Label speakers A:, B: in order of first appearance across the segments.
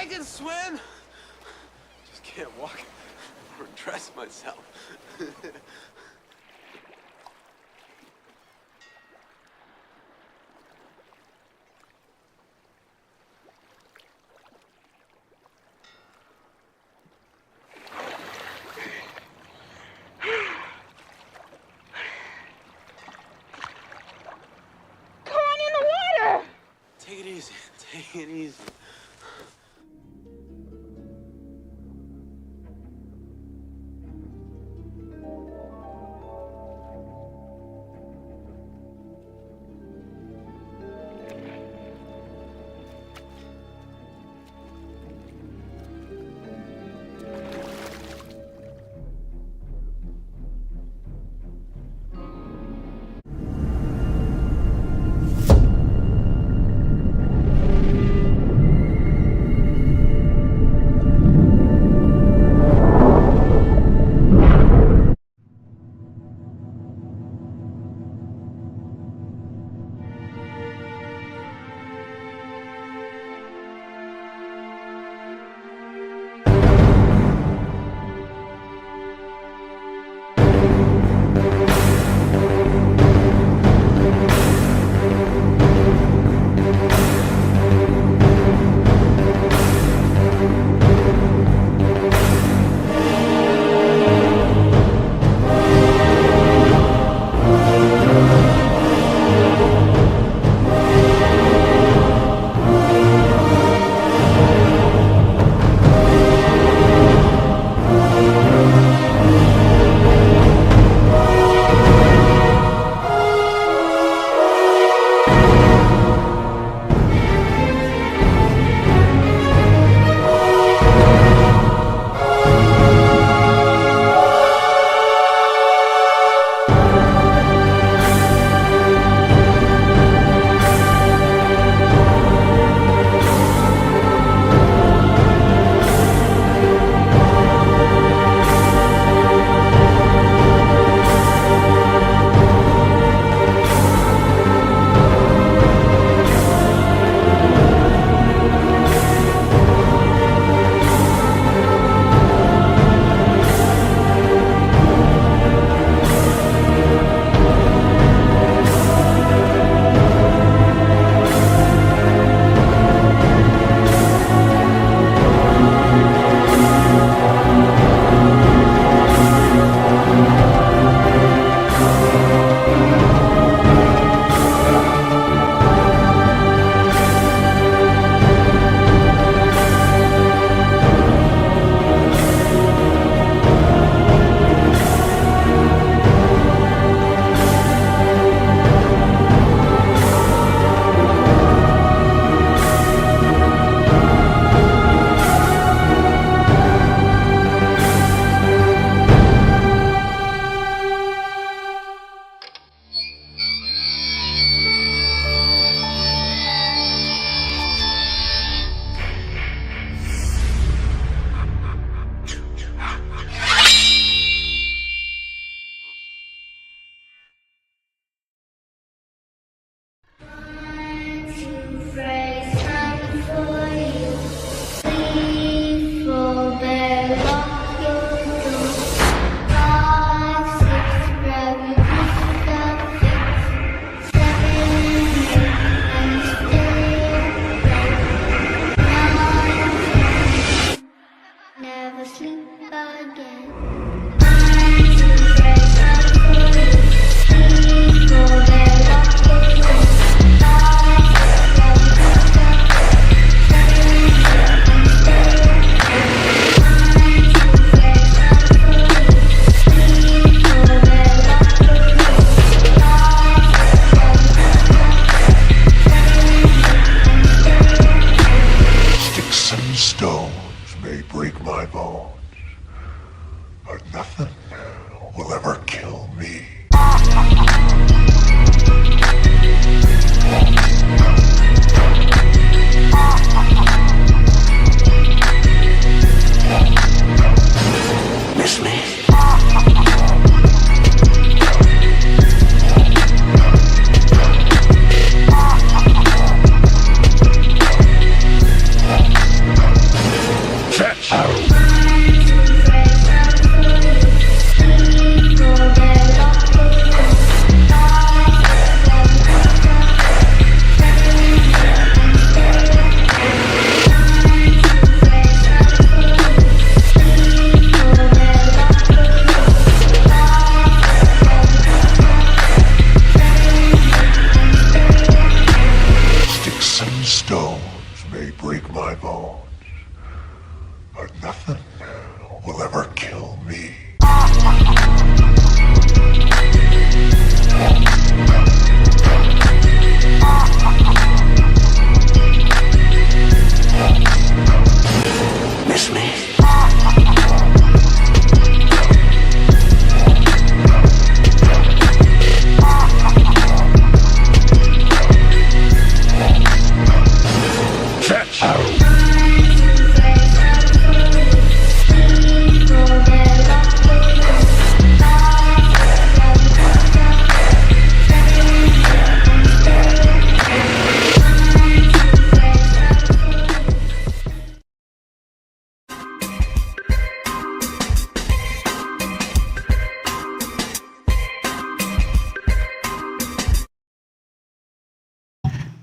A: I can swim. Just can't walk or dress myself. Take it easy. Take it easy.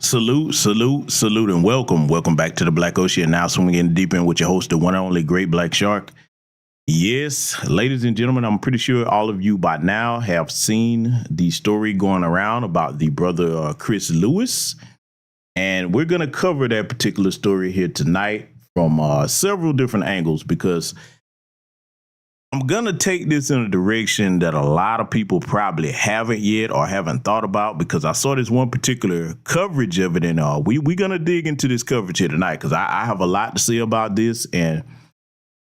B: Salute, and welcome back to the Black Ocean. Now, so we're getting deep in with your host, the one and only Great Black Shark. Yes, ladies and gentlemen, I'm pretty sure all of you by now have seen the story going around about the brother Chris Lewis, and we're going to cover that particular story here tonight from several different angles, because I'm going to take this in a direction that a lot of people probably haven't yet or haven't thought about, because I saw this one particular coverage of it, and we're going to dig into this coverage here tonight, because I have a lot to say about this. And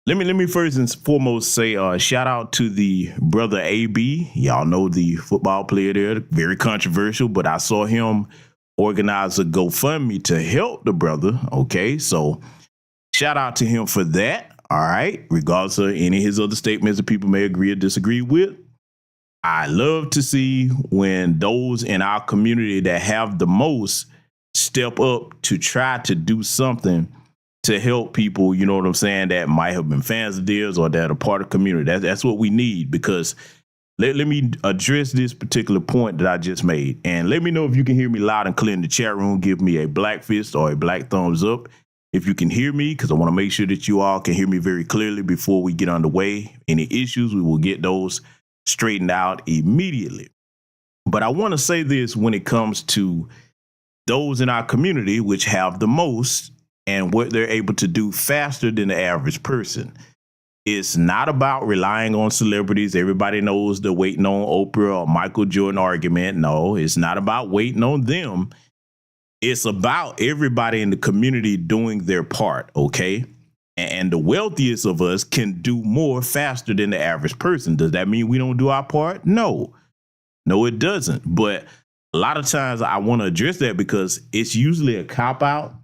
B: let me first and foremost say shout out to the brother AB. Y'all know the football player there, very controversial, but I saw him organize a GoFundMe to help the brother. Okay, so shout out to him for that. All right, regardless of any of his other statements that people may agree or disagree with, I love to see when those in our community that have the most step up to try to do something to help people, you know what I'm saying, that might have been fans of theirs or that are part of the community. That's what we need, because let me address this particular point that I just made. And let me know if you can hear me loud and clear in the chat room. Give me a black fist or a black thumbs up if you can hear me, because I want to make sure that you all can hear me very clearly before we get underway. Any issues, we will get those straightened out immediately. But I want to say this when it comes to those in our community which have the most and what they're able to do faster than the average person. It's not about relying on celebrities. Everybody knows the waiting on Oprah or Michael Jordan argument. No, it's not about waiting on them. It's about everybody in the community doing their part, okay? And the wealthiest of us can do more faster than the average person. Does that mean we don't do our part? No, it doesn't. But a lot of times I want to address that, because it's usually a cop-out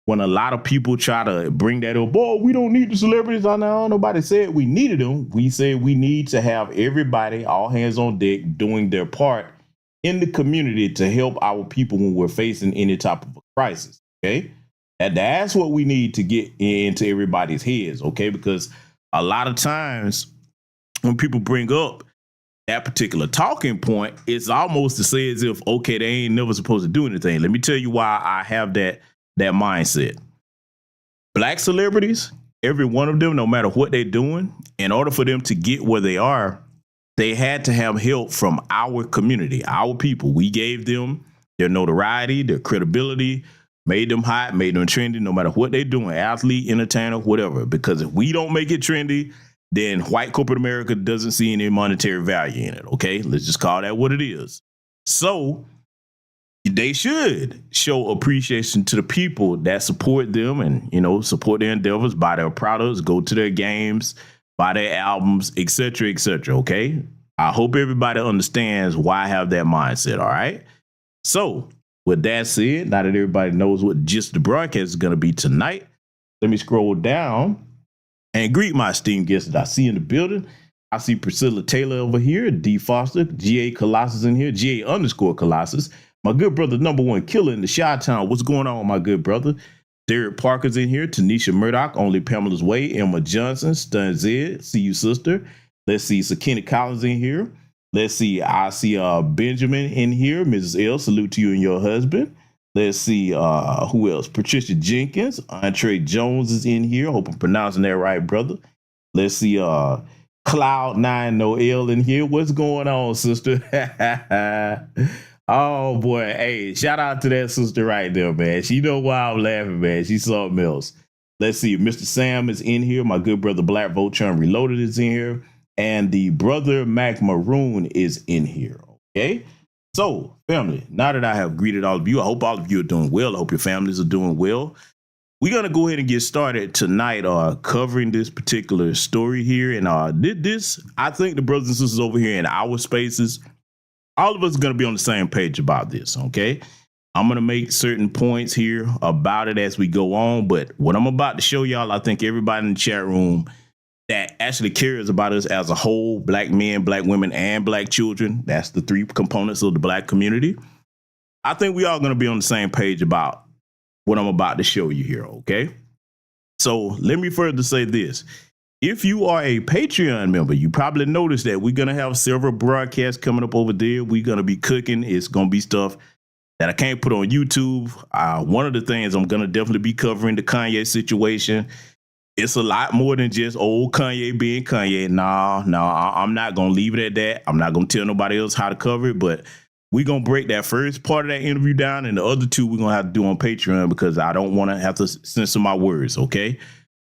B: when a lot of people try to bring that up. Oh, we don't need the celebrities. I know nobody said we needed them. We said we need to have everybody, all hands on deck, doing their part in the community to help our people when we're facing any type of a crisis. Okay. And that's what we need to get into everybody's heads. Okay. Because a lot of times when people bring up that particular talking point, it's almost to say as if, okay, they ain't never supposed to do anything. Let me tell you why I have that mindset. Black celebrities, every one of them, no matter what they're doing, in order for them to get where they are, they had to have help from our community, our people. We gave them their notoriety, their credibility, made them hot, made them trendy, no matter what they're doing, athlete, entertainer, whatever. Because if we don't make it trendy, then white corporate America doesn't see any monetary value in it. Okay, let's just call that what it is. So they should show appreciation to the people that support them and, you know, support their endeavors, buy their products, go to their games, buy their albums, etc., etc. Okay, I hope everybody understands why I have that mindset. All right. So with that said, now that everybody knows what just the broadcast is going to be tonight, let me scroll down and greet my esteemed guests that I see in the building. I see Priscilla Taylor over here, D Foster, GA Colossus in here, GA_Colossus. My good brother, number one killer in the Chi-Town. What's going on, my good brother? Derek Parker's in here. Tanisha Murdoch, Only Pamela's Way. Emma Johnson, Stun Zed. See you, sister. Let's see, Sakina Collins in here. Let's see, I see Benjamin in here. Mrs. L, salute to you and your husband. Let's see, who else? Patricia Jenkins. Andre Jones is in here. Hope I'm pronouncing that right, brother. Let's see, Cloud9 Noel in here. What's going on, sister? Oh boy, hey, shout out to that sister right there, man. She know why I'm laughing, man. She's something else. Let's see, Mr. Sam is in here. My good brother Black Voltron Reloaded is in here. And the brother Mac Maroon is in here, okay? So, family, now that I have greeted all of you, I hope all of you are doing well. I hope your families are doing well. We're going to go ahead and get started tonight covering this particular story here. And I think the brothers and sisters over here in our spaces, all of us are going to be on the same page about this, okay? I'm going to make certain points here about it as we go on, but what I'm about to show y'all, I think everybody in the chat room that actually cares about us as a whole, black men, black women, and black children, that's the three components of the black community, I think we all going to be on the same page about what I'm about to show you here, okay? So let me further say this. If you are a Patreon member, you probably noticed that we're going to have several broadcasts coming up over there. We're going to be cooking. It's going to be stuff that I can't put on YouTube. One of the things I'm going to definitely be covering the Kanye situation. It's a lot more than just old Kanye being Kanye. I'm not going to leave it at that. I'm not going to tell nobody else how to cover it, but we're going to break that first part of that interview down, and the other two we're going to have to do on Patreon because I don't want to have to censor my words, okay?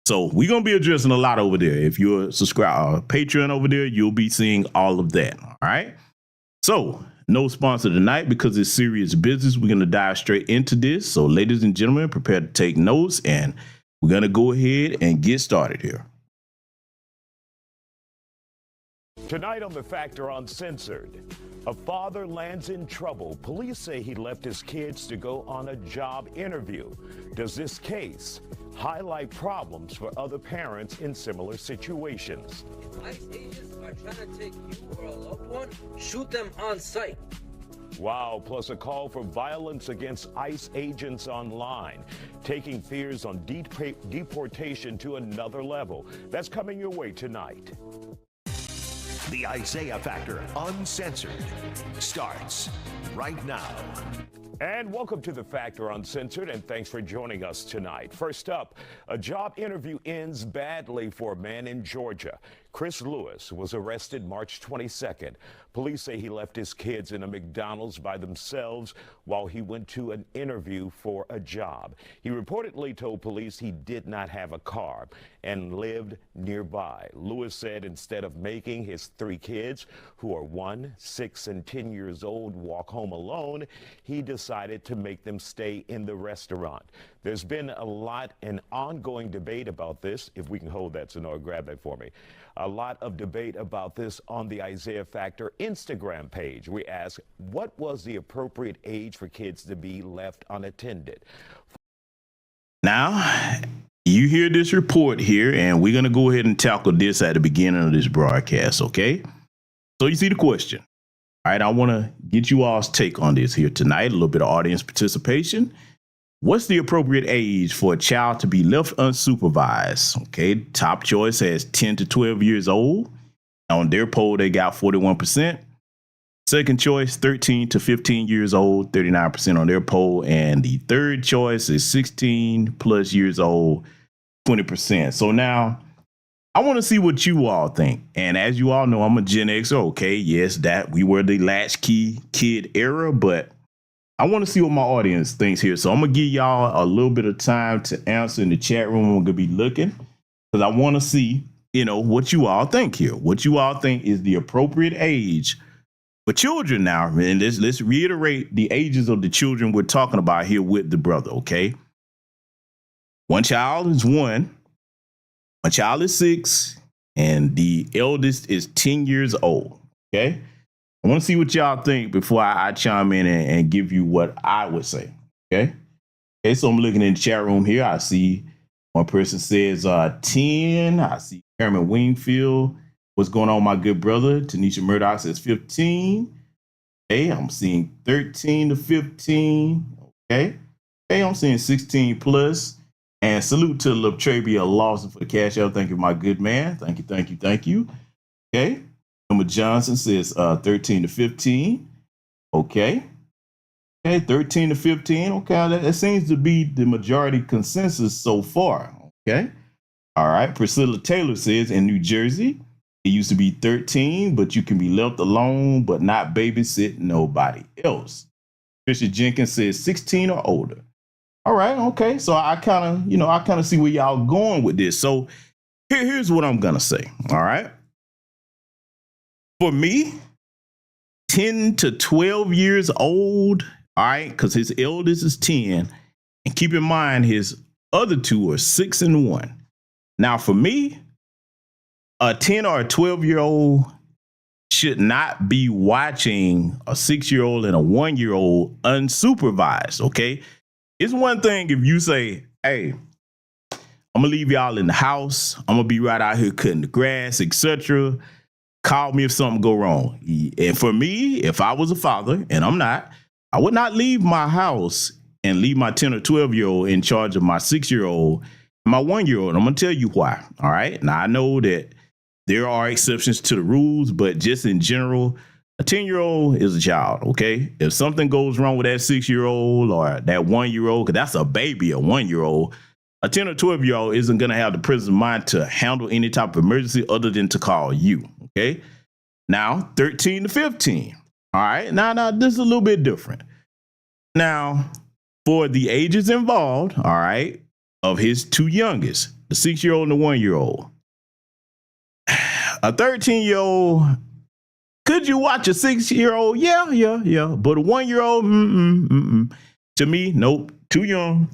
B: So we're going to be addressing a lot over there. If you're a subscriber, Patreon over there, you'll be seeing all of that, all right? So no sponsor tonight because it's serious business. We're going to dive straight into this. So ladies and gentlemen, prepare to take notes, and we're going to go ahead and get started here.
C: Tonight on The Factor Uncensored, a father lands in trouble. Police say he left his kids to go on a job interview. Does this case highlight problems for other parents in similar situations?
D: If ICE agents are trying to take you or a loved one, shoot them on sight.
C: Wow, plus a call for violence against ICE agents online, taking fears on deportation to another level. That's coming your way tonight.
E: The Isaiah Factor Uncensored starts right now.
C: And welcome to The Factor Uncensored, and thanks for joining us tonight. First up, a job interview ends badly for a man in Georgia. Chris Lewis was arrested March 22nd. Police say he left his kids in a McDonald's by themselves while he went to an interview for a job. He reportedly told police he did not have a car and lived nearby. Lewis said instead of making his three kids, who are 1, 6, and 10 years old, walk home alone, he decided to make them stay in the restaurant. There's been a lot and ongoing debate about this. If we can hold that, Sonora, grab that for me. A lot of debate about this on the Isaiah Factor Instagram page. We ask, what was the appropriate age for kids to be left unattended?
B: Now, you hear this report here, and we're going to go ahead and tackle this at the beginning of this broadcast, okay? So you see the question. All right, I want to get you all's take on this here tonight, a little bit of audience participation. What's the appropriate age for a child to be left unsupervised? Okay, top choice has 10 to 12 years old. On their poll, they got 41%. Second choice, 13 to 15 years old, 39% on their poll. And the third choice is 16 plus years old, 20%. So now I want to see what you all think. And as you all know, I'm a Gen Xer. Okay, yes, that we were the latchkey kid era, but I want to see what my audience thinks here. So I'm going to give y'all a little bit of time to answer in the chat room. I'm going to be looking because I want to see, what you all think here. What you all think is the appropriate age for children now. And let's reiterate the ages of the children we're talking about here with the brother, okay? One child is 1. One child is 6. And the eldest is 10 years old, okay? I want to see what y'all think before I chime in and give you what I would say. Okay. Okay. So I'm looking in the chat room here. I see one person says 10. I see Herman Wingfield. What's going on, my good brother? Tanisha Murdoch says 15. Okay. I'm seeing 13 to 15. Okay. Okay. I'm seeing 16 plus. And salute to Latravia Lawson for the cash out. Thank you, my good man. Thank you. Thank you. Thank you. Okay. Emma Johnson says 13 to 15. Okay. Okay, 13 to 15. Okay, that seems to be the majority consensus so far. Okay. All right. Priscilla Taylor says in New Jersey, it used to be 13, but you can be left alone, but not babysit nobody else. Trisha Jenkins says 16 or older. All right. Okay. So I kind of see where y'all going with this. So here's what I'm going to say. All right. For me, 10 to 12 years old, all right, because his eldest is 10. And keep in mind, his other two are 6 and 1. Now, for me, a 10 or a 12-year-old should not be watching a 6-year-old and a 1-year-old unsupervised, okay? It's one thing if you say, hey, I'm going to leave y'all in the house. I'm going to be right out here cutting the grass, etc. Call me if something go wrong. And for me, if I was a father, and I'm not, I would not leave my house and leave my 10 or 12-year-old in charge of my 6-year-old and my 1-year-old. I'm going to tell you why. All right. Now, I know that there are exceptions to the rules, but just in general, A 10-year-old is a child, okay? If something goes wrong with that 6-year-old or that 1-year-old, because that's a baby, a 1-year-old, a 10 or 12-year-old isn't going to have the presence of mind to handle any type of emergency other than to call you, okay? Now, 13 to 15, all right? Now, this is a little bit different. Now, for the ages involved, all right, of his two youngest, the 6-year-old and the 1-year-old, a 13-year-old, could you watch a 6-year-old? Yeah. But a 1-year-old, to me, nope. Too young.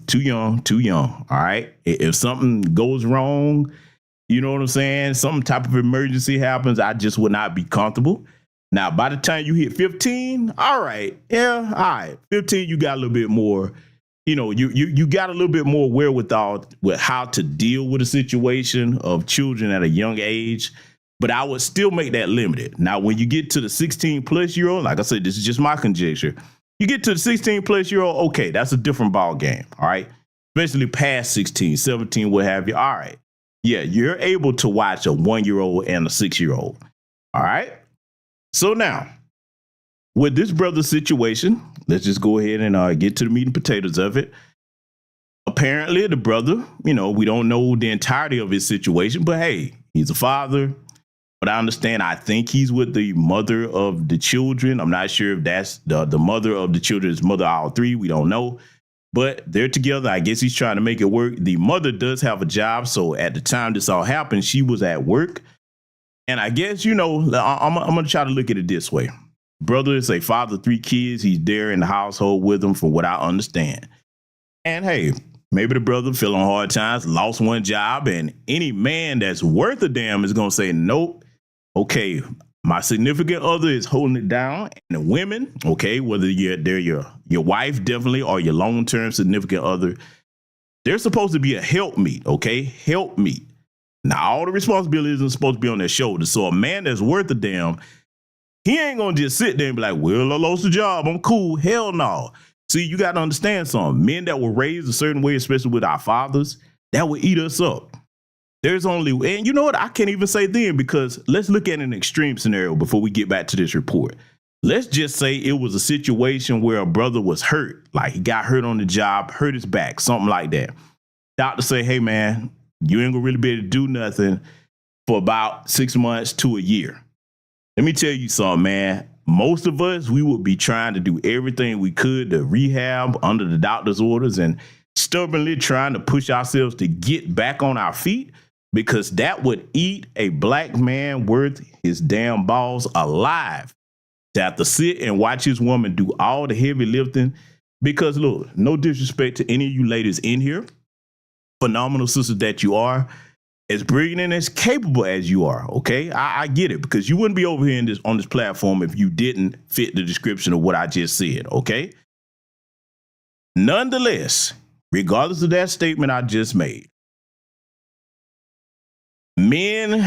B: All right. If something goes wrong, you know what I'm saying? Some type of emergency happens, I just would not be comfortable. Now, by the time you hit 15, all right. Yeah, all right. 15, you got a little bit more, you know, you got a little bit more wherewithal with how to deal with a situation of children at a young age. But I would still make that limited. Now, when you get to the 16-plus-year-old, like I said, this is just my conjecture. You get to the 16-plus-year-old, okay, that's a different ball game, all right? Especially past 16, 17, what have you. All right. Yeah, you're able to watch a 1-year-old and a 6-year-old, all right? So now, with this brother's situation, let's just go ahead and get to the meat and potatoes of it. Apparently, the brother, you know, we don't know the entirety of his situation, but hey, he's a father. But I understand, I think he's with the mother of the children. I'm not sure if that's the mother of the children's mother, all three. We don't know. But they're together. I guess he's trying to make it work. The mother does have a job. So at the time this all happened, she was at work. And I guess, you know, I'm going to try to look at it this way. Brother is a father of 3 kids. He's there in the household with them, from what I understand. And hey, maybe the brother feeling hard times, lost one job, and any man that's worth a damn is going to say, nope. Okay, my significant other is holding it down. And the women, okay, whether they're your wife definitely or your long-term significant other, they're supposed to be a helpmeet, okay? Helpmeet. Now, all the responsibilities are supposed to be on their shoulders. So a man that's worth a damn, he ain't going to just sit there and be like, well, I lost a job, I'm cool. Hell no. See, you got to understand something. Men that were raised a certain way, especially with our fathers, that would eat us up. There's only, and you know what? I can't even say then, because let's look at an extreme scenario before we get back to this report. Let's just say it was a situation where a brother was hurt, like he got hurt on the job, hurt his back, something like that. Doctor say, hey man, you ain't gonna really be able to do nothing for about 6 months to a year. Let me tell you something, man. Most of us, we would be trying to do everything we could to rehab under the doctor's orders and stubbornly trying to push ourselves to get back on our feet, because that would eat a black man worth his damn balls alive to have to sit and watch his woman do all the heavy lifting. Because look, no disrespect to any of you ladies in here, phenomenal sisters that you are, as brilliant and as capable as you are, okay? I get it, because you wouldn't be over here on this platform if you didn't fit the description of what I just said, okay? Nonetheless, regardless of that statement I just made, men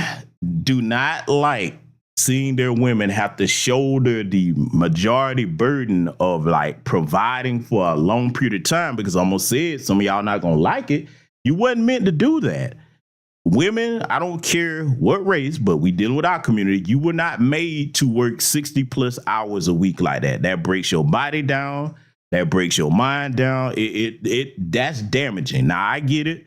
B: do not like seeing their women have to shoulder the majority burden of like providing for a long period of time, because I almost said, some of y'all not going to like it. You wasn't meant to do that. Women, I don't care what race, but we dealing with our community. You were not made to work 60 plus hours a week like that. That breaks your body down. That breaks your mind down. That's damaging. Now I get it.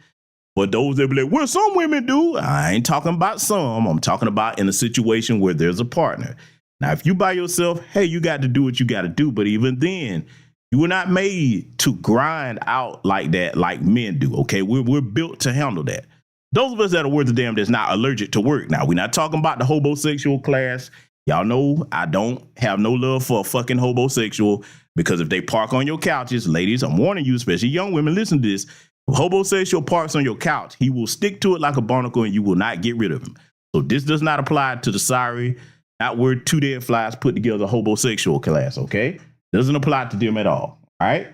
B: But those that be like, well, some women do. I ain't talking about some. I'm talking about in a situation where there's a partner. Now, if you by yourself, hey, you got to do what you got to do. But even then, you were not made to grind out like that, like men do. Okay, we're built to handle that. Those of us that are worth a damn that's not allergic to work. Now, we're not talking about the homosexual class. Y'all know I don't have no love for a fucking homosexual, because if they park on your couches, ladies, I'm warning you, especially young women, listen to this. If homosexual parks on your couch, he will stick to it like a barnacle and you will not get rid of him. So this does not apply to the sorry, outward 2 dead flies put together homosexual class, okay? Doesn't apply to them at all right?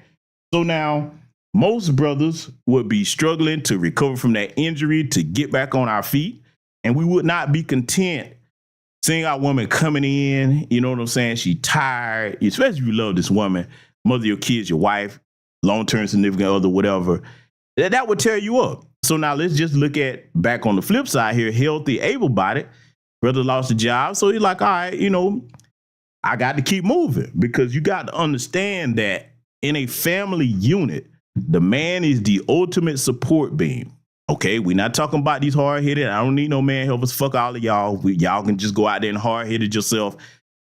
B: So now, most brothers would be struggling to recover from that injury to get back on our feet, and we would not be content seeing our woman coming in, you know what I'm saying? She tired, especially if you love this woman, mother of your kids, your wife, long-term significant other, whatever. That would tear you up. So now let's just look at back on the flip side here, healthy, able-bodied. Brother lost a job. So he's like, all right, you know, I got to keep moving because you got to understand that in a family unit, the man is the ultimate support beam. Okay, we're not talking about these hard-headed. I don't need no man help us. Fuck all of y'all. Y'all can just go out there and hard-headed yourself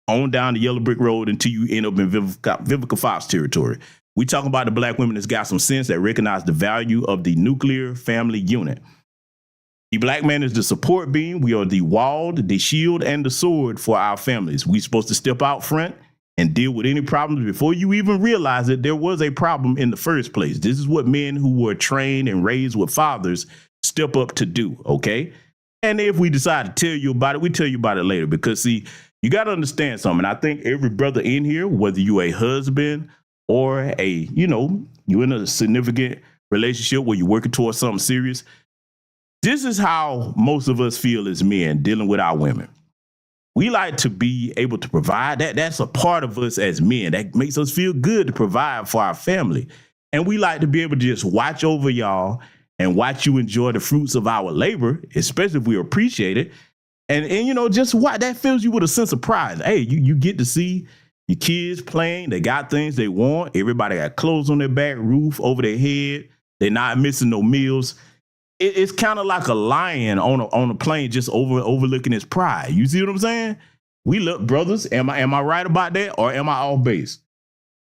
B: on down the yellow brick road until you end up in Vivica Fox territory. We talking about the black women that's got some sense that recognize the value of the nuclear family unit. The black man is the support beam. We are the wall, the shield, and the sword for our families. We supposed to step out front and deal with any problems before you even realize that there was a problem in the first place. This is what men who were trained and raised with fathers step up to do, okay? And if we decide to tell you about it, we tell you about it later because, see, you got to understand something. I think every brother in here, whether you a husband or you in a significant relationship where you're working towards something serious, this is how most of us feel as men dealing with our women. We like to be able to provide. That's a part of us as men. That makes us feel good to provide for our family. And we like to be able to just watch over y'all and watch you enjoy the fruits of our labor, especially if we appreciate it. And just what that fills you with a sense of pride. Hey, you get to see your kids playing. They got things they want. Everybody got clothes on their back, roof over their head. They're not missing no meals. It's kind of like a lion on a plane just overlooking his pride. You see what I'm saying? We look, brothers. Am I right about that, or am I off base?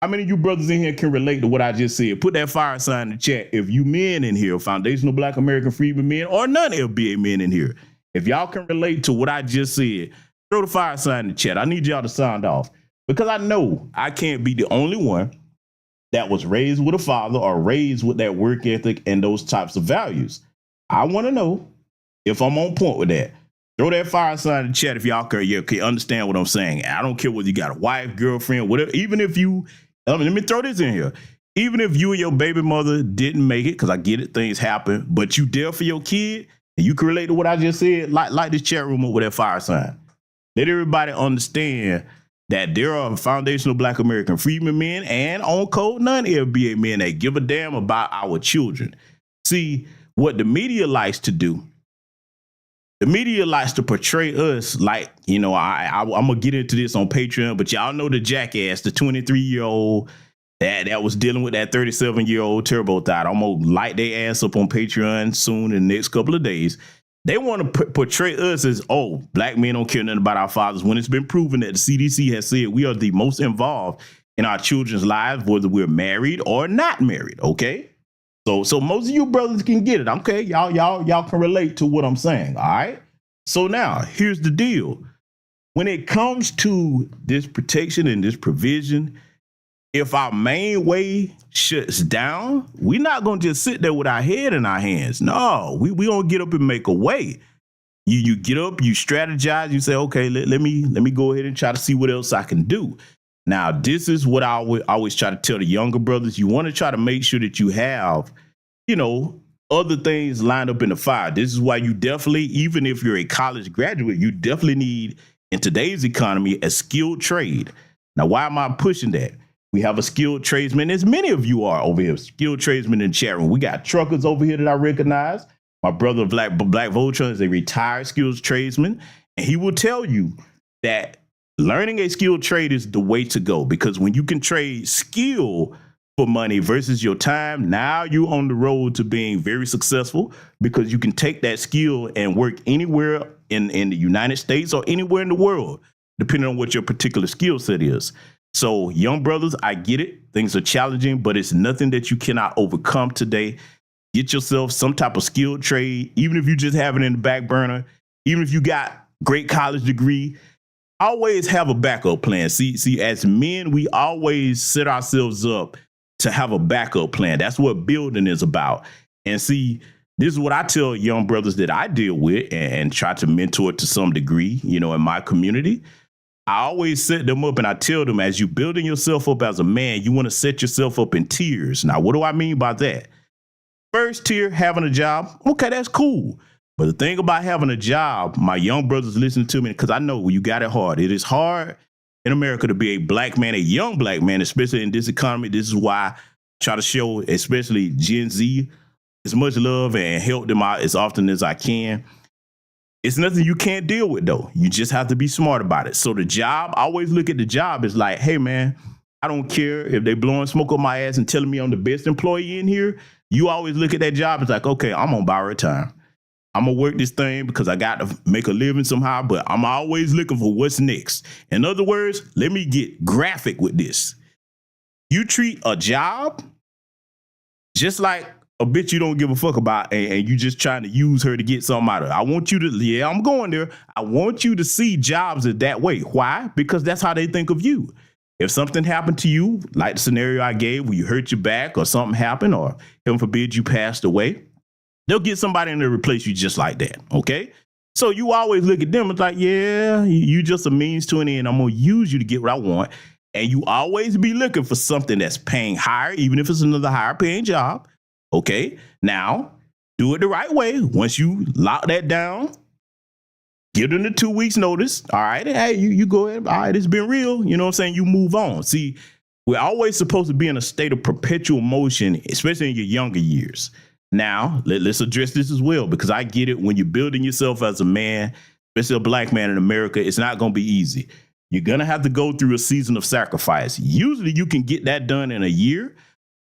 B: How many of you brothers in here can relate to what I just said? Put that fire sign in the chat. If you men in here, foundational Black American freedmen men, or non-FBA men in here, if y'all can relate to what I just said, throw the fire sign in the chat. I need y'all to sound off because I know I can't be the only one that was raised with a father or raised with that work ethic and those types of values. I want to know if I'm on point with that. Throw that fire sign in the chat if y'all can understand what I'm saying. I don't care whether you got a wife, girlfriend, whatever. Even if you, let me throw this in here. Even if you and your baby mother didn't make it, because I get it, things happen, but you there for your kid, and you can relate to what I just said, like this chat room up with that fire sign. Let everybody understand that there are foundational Black American freedmen men and on code non-FBA men that give a damn about our children. See, what the media likes to do, the media likes to portray us like, I'm going to get into this on Patreon, but y'all know the jackass, the 23-year-old that was dealing with that 37-year-old turbo thought. I'm going to light their ass up on Patreon soon in the next couple of days. They want to portray us as, black men don't care nothing about our fathers, when it's been proven that the CDC has said we are the most involved in our children's lives, whether we're married or not married, okay? So most of you brothers can get it. Okay, y'all can relate to what I'm saying. All right. So now here's the deal. When it comes to this protection and this provision, if our main way shuts down, we're not gonna just sit there with our head in our hands. No, we gonna get up and make a way. You get up, you strategize, you say, okay, let me go ahead and try to see what else I can do. Now, this is what I always try to tell the younger brothers. You want to try to make sure that you have, other things lined up in the fire. This is why you definitely, even if you're a college graduate, you definitely need, in today's economy, a skilled trade. Now, why am I pushing that? We have a skilled tradesman, as many of you are over here, skilled tradesmen in the chat room. We got truckers over here that I recognize. My brother, Black Voltron, is a retired skilled tradesman, and he will tell you that learning a skilled trade is the way to go, because when you can trade skill for money versus your time, now you're on the road to being very successful, because you can take that skill and work anywhere in the United States or anywhere in the world, depending on what your particular skill set is. So young brothers, I get it. Things are challenging, but it's nothing that you cannot overcome today. Get yourself some type of skilled trade, even if you just have it in the back burner, even if you got great college degree. Always have a backup plan. See, as men, we always set ourselves up to have a backup plan. That's what building is about. And see, this is what I tell young brothers that I deal with and try to mentor to some degree, in my community. I always set them up and I tell them, as you building yourself up as a man, you want to set yourself up in tiers. Now, what do I mean by that? First tier, having a job. Okay, that's cool. But the thing about having a job, my young brothers listen to me, because I know you got it hard. It is hard in America to be a black man, a young black man, especially in this economy. This is why I try to show, especially Gen Z, as much love and help them out as often as I can. It's nothing you can't deal with, though. You just have to be smart about it. So the job, I always look at the job as like, hey, man, I don't care if they blowing smoke up my ass and telling me I'm the best employee in here. You always look at that job as like, okay, I'm on borrowed time. I'm going to work this thing because I got to make a living somehow, but I'm always looking for what's next. In other words, let me get graphic with this. You treat a job just like a bitch you don't give a fuck about, and you just trying to use her to get something out of her. I want you to, yeah, I'm going there. I want you to see jobs as that way. Why? Because that's how they think of you. If something happened to you, like the scenario I gave where you hurt your back or something happened, or heaven forbid you passed away, they'll get somebody in to replace you just like that, okay? So you always look at them, it's like, yeah, you just a means to an end. I'm going to use you to get what I want. And you always be looking for something that's paying higher, even if it's another higher paying job. Okay, now do it the right way. Once you lock that down, give them the 2 weeks notice. All right, hey, you go ahead. All right, it's been real. You know what I'm saying? You move on. See, we're always supposed to be in a state of perpetual motion, especially in your younger years. Now, let's address this as well, because I get it. When you're building yourself as a man, especially a black man in America, it's not going to be easy. You're going to have to go through a season of sacrifice. Usually you can get that done in a year.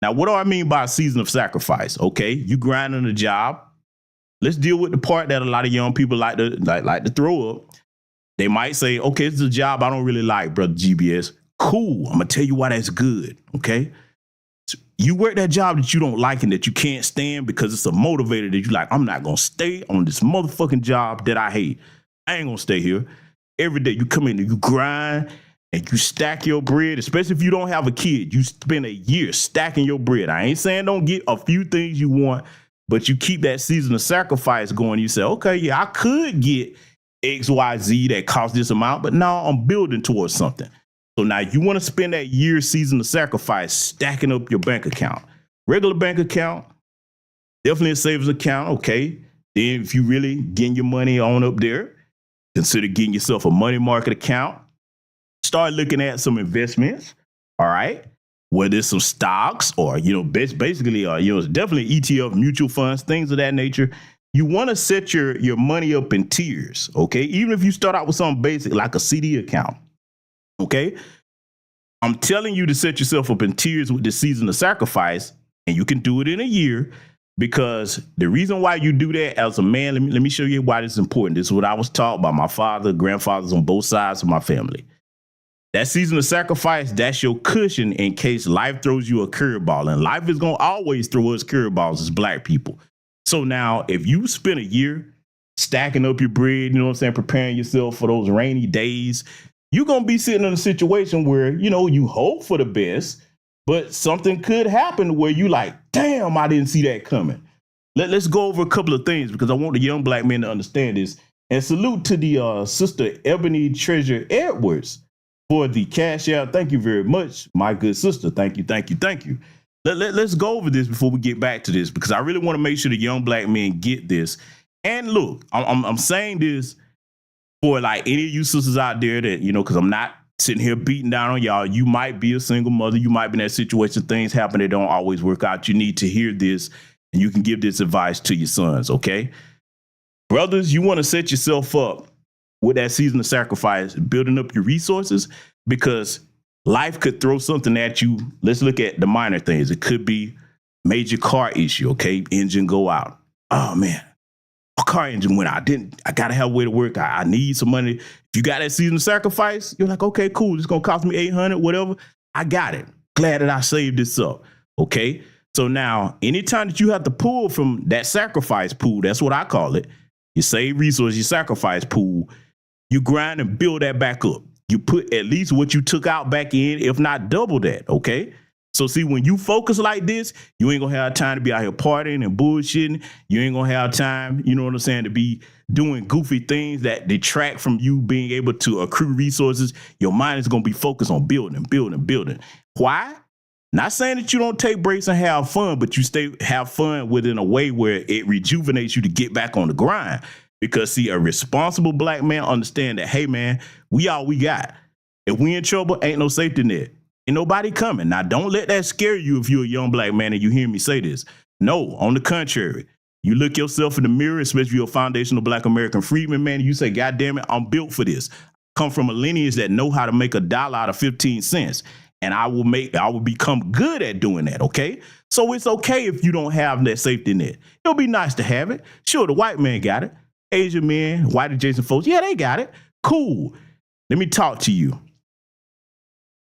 B: Now, what do I mean by a season of sacrifice? Okay, you grinding a job. Let's deal with the part that a lot of young people like to throw up. They might say, okay, this is a job I don't really like, brother GBS. Cool, I'm going to tell you why that's good, okay? So you work that job that you don't like and that you can't stand because it's a motivator that you like, I'm not going to stay on this motherfucking job that I hate. I ain't going to stay here. Every day you come in and you grind, and you stack your bread, especially if you don't have a kid. You spend a year stacking your bread. I ain't saying don't get a few things you want, but you keep that season of sacrifice going. You say, okay, yeah, I could get X, Y, Z that costs this amount, but now I'm building towards something. So now you want to spend that year season of sacrifice stacking up your bank account. Regular bank account, definitely a savings account, okay. Then if you really getting your money on up there, consider getting yourself a money market account. Start looking at some investments, all right? Whether it's some stocks or, basically, definitely ETF, mutual funds, things of that nature. You want to set your money up in tiers, okay? Even if you start out with something basic like a CD account, okay? I'm telling you to set yourself up in tiers with the season of sacrifice, and you can do it in a year, because the reason why you do that as a man, let me show you why this is important. This is what I was taught by my father, grandfathers on both sides of my family. That season of sacrifice, that's your cushion in case life throws you a curveball. And life is going to always throw us curveballs as black people. So now, if you spend a year stacking up your bread, you know what I'm saying, preparing yourself for those rainy days, you're going to be sitting in a situation where, you hope for the best, but something could happen where you like, damn, I didn't see that coming. Let's go over a couple of things, because I want the young black men to understand this. And salute to the sister Ebony Treasure Edwards for the cash out. Thank you very much, my good sister. Thank you, thank you, thank you. Let's go over this before we get back to this, because I really want to make sure the young black men get this. And look, I'm saying this for like any of you sisters out there that, because I'm not sitting here beating down on y'all. You might be a single mother. You might be in that situation. Things happen that don't always work out. You need to hear this, and you can give this advice to your sons, okay? Brothers, you want to set yourself up with that season of sacrifice, building up your resources, because life could throw something at you. Let's look at the minor things. It could be major car issue, okay? Engine go out. Oh, man, my car engine went out. I got to have a way to work. I need some money. If you got that season of sacrifice, you're like, okay, cool. It's going to cost me $800, whatever. I got it. Glad that I saved this up, okay? So now, anytime that you have to pull from that sacrifice pool, that's what I call it, you save resources, you sacrifice pool, you grind and build that back up. You put at least what you took out back in, if not double that, okay? So see, when you focus like this, you ain't gonna have time to be out here partying and bullshitting. You ain't gonna have time, you know what I'm saying, to be doing goofy things that detract from you being able to accrue resources. Your mind is gonna be focused on building, building, building. Why? Not saying that you don't take breaks and have fun, but you have fun within a way where it rejuvenates you to get back on the grind. Because see, a responsible black man understand that, hey man, we all we got. If we in trouble, ain't no safety net. Ain't nobody coming. Now, don't let that scare you if you're a young black man and you hear me say this. No, on the contrary, You look yourself in the mirror, especially if you're a foundational Black American freedman, man, you say, God damn it, I'm built for this. I come from a lineage that know how to make $1 out of 15 cents. And I will become good at doing that, okay? So it's okay if you don't have that safety net. It'll be nice to have it. Sure, the white man got it. Asian men, white adjacent folks, yeah, they got it. Cool. Let me talk to you.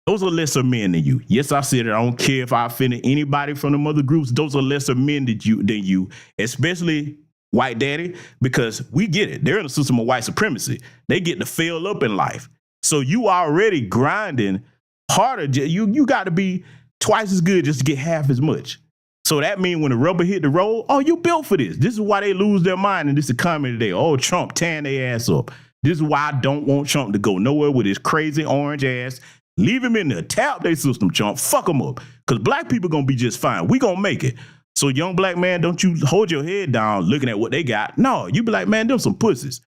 B: Those are lesser men than you. Yes, I said it. I don't care if I offended anybody from the other groups. Those are lesser men than you, especially white daddy, because we get it. They're in a system of white supremacy. They get to fail up in life. So you already grinding harder. You got to be twice as good just to get half as much. So that means when the rubber hit the road, oh, you built for this. This is why they lose their mind in this economy today. Oh, Trump tearing their ass up. This is why I don't want Trump to go nowhere with his crazy orange ass. Leave him in there. Tap their system, Trump. Fuck him up. Because Black people going to be just fine. We going to make it. So young Black man, don't you hold your head down looking at what they got. No, you be like, man, them some pussies.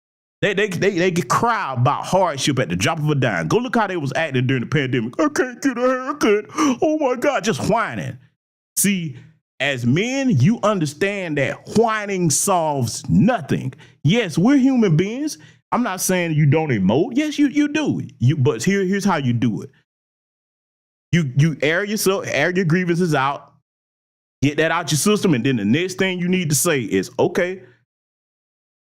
B: They get cry about hardship at the drop of a dime. Go look how they was acting during the pandemic. I can't get a haircut. Oh my God, just whining. See, as men, you understand that whining solves nothing. Yes, we're human beings. I'm not saying you don't emote. Yes, you do. But here's how you do it. You air your grievances out, get that out your system, and then the next thing you need to say is, okay,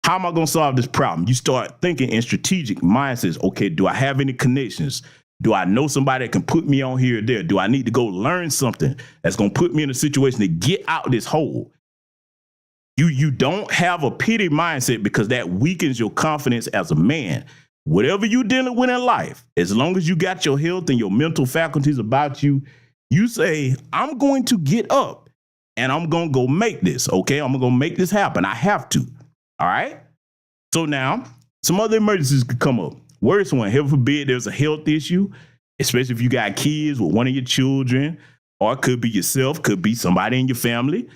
B: how am I going to solve this problem? You start thinking in strategic mindsets. Okay, do I have any connections? Do I know somebody that can put me on here or there? Do I need to go learn something that's going to put me in a situation to get out this hole? You don't have a pity mindset because that weakens your confidence as a man. Whatever you're dealing with in life, as long as you got your health and your mental faculties about you, you say, I'm going to get up and I'm going to go make this, okay? I'm going to go make this happen. I have to, all right? So now, some other emergencies could come up. Worst one, heaven forbid, there's a health issue, especially if you got kids with one of your children, or it could be yourself, could be somebody in your family.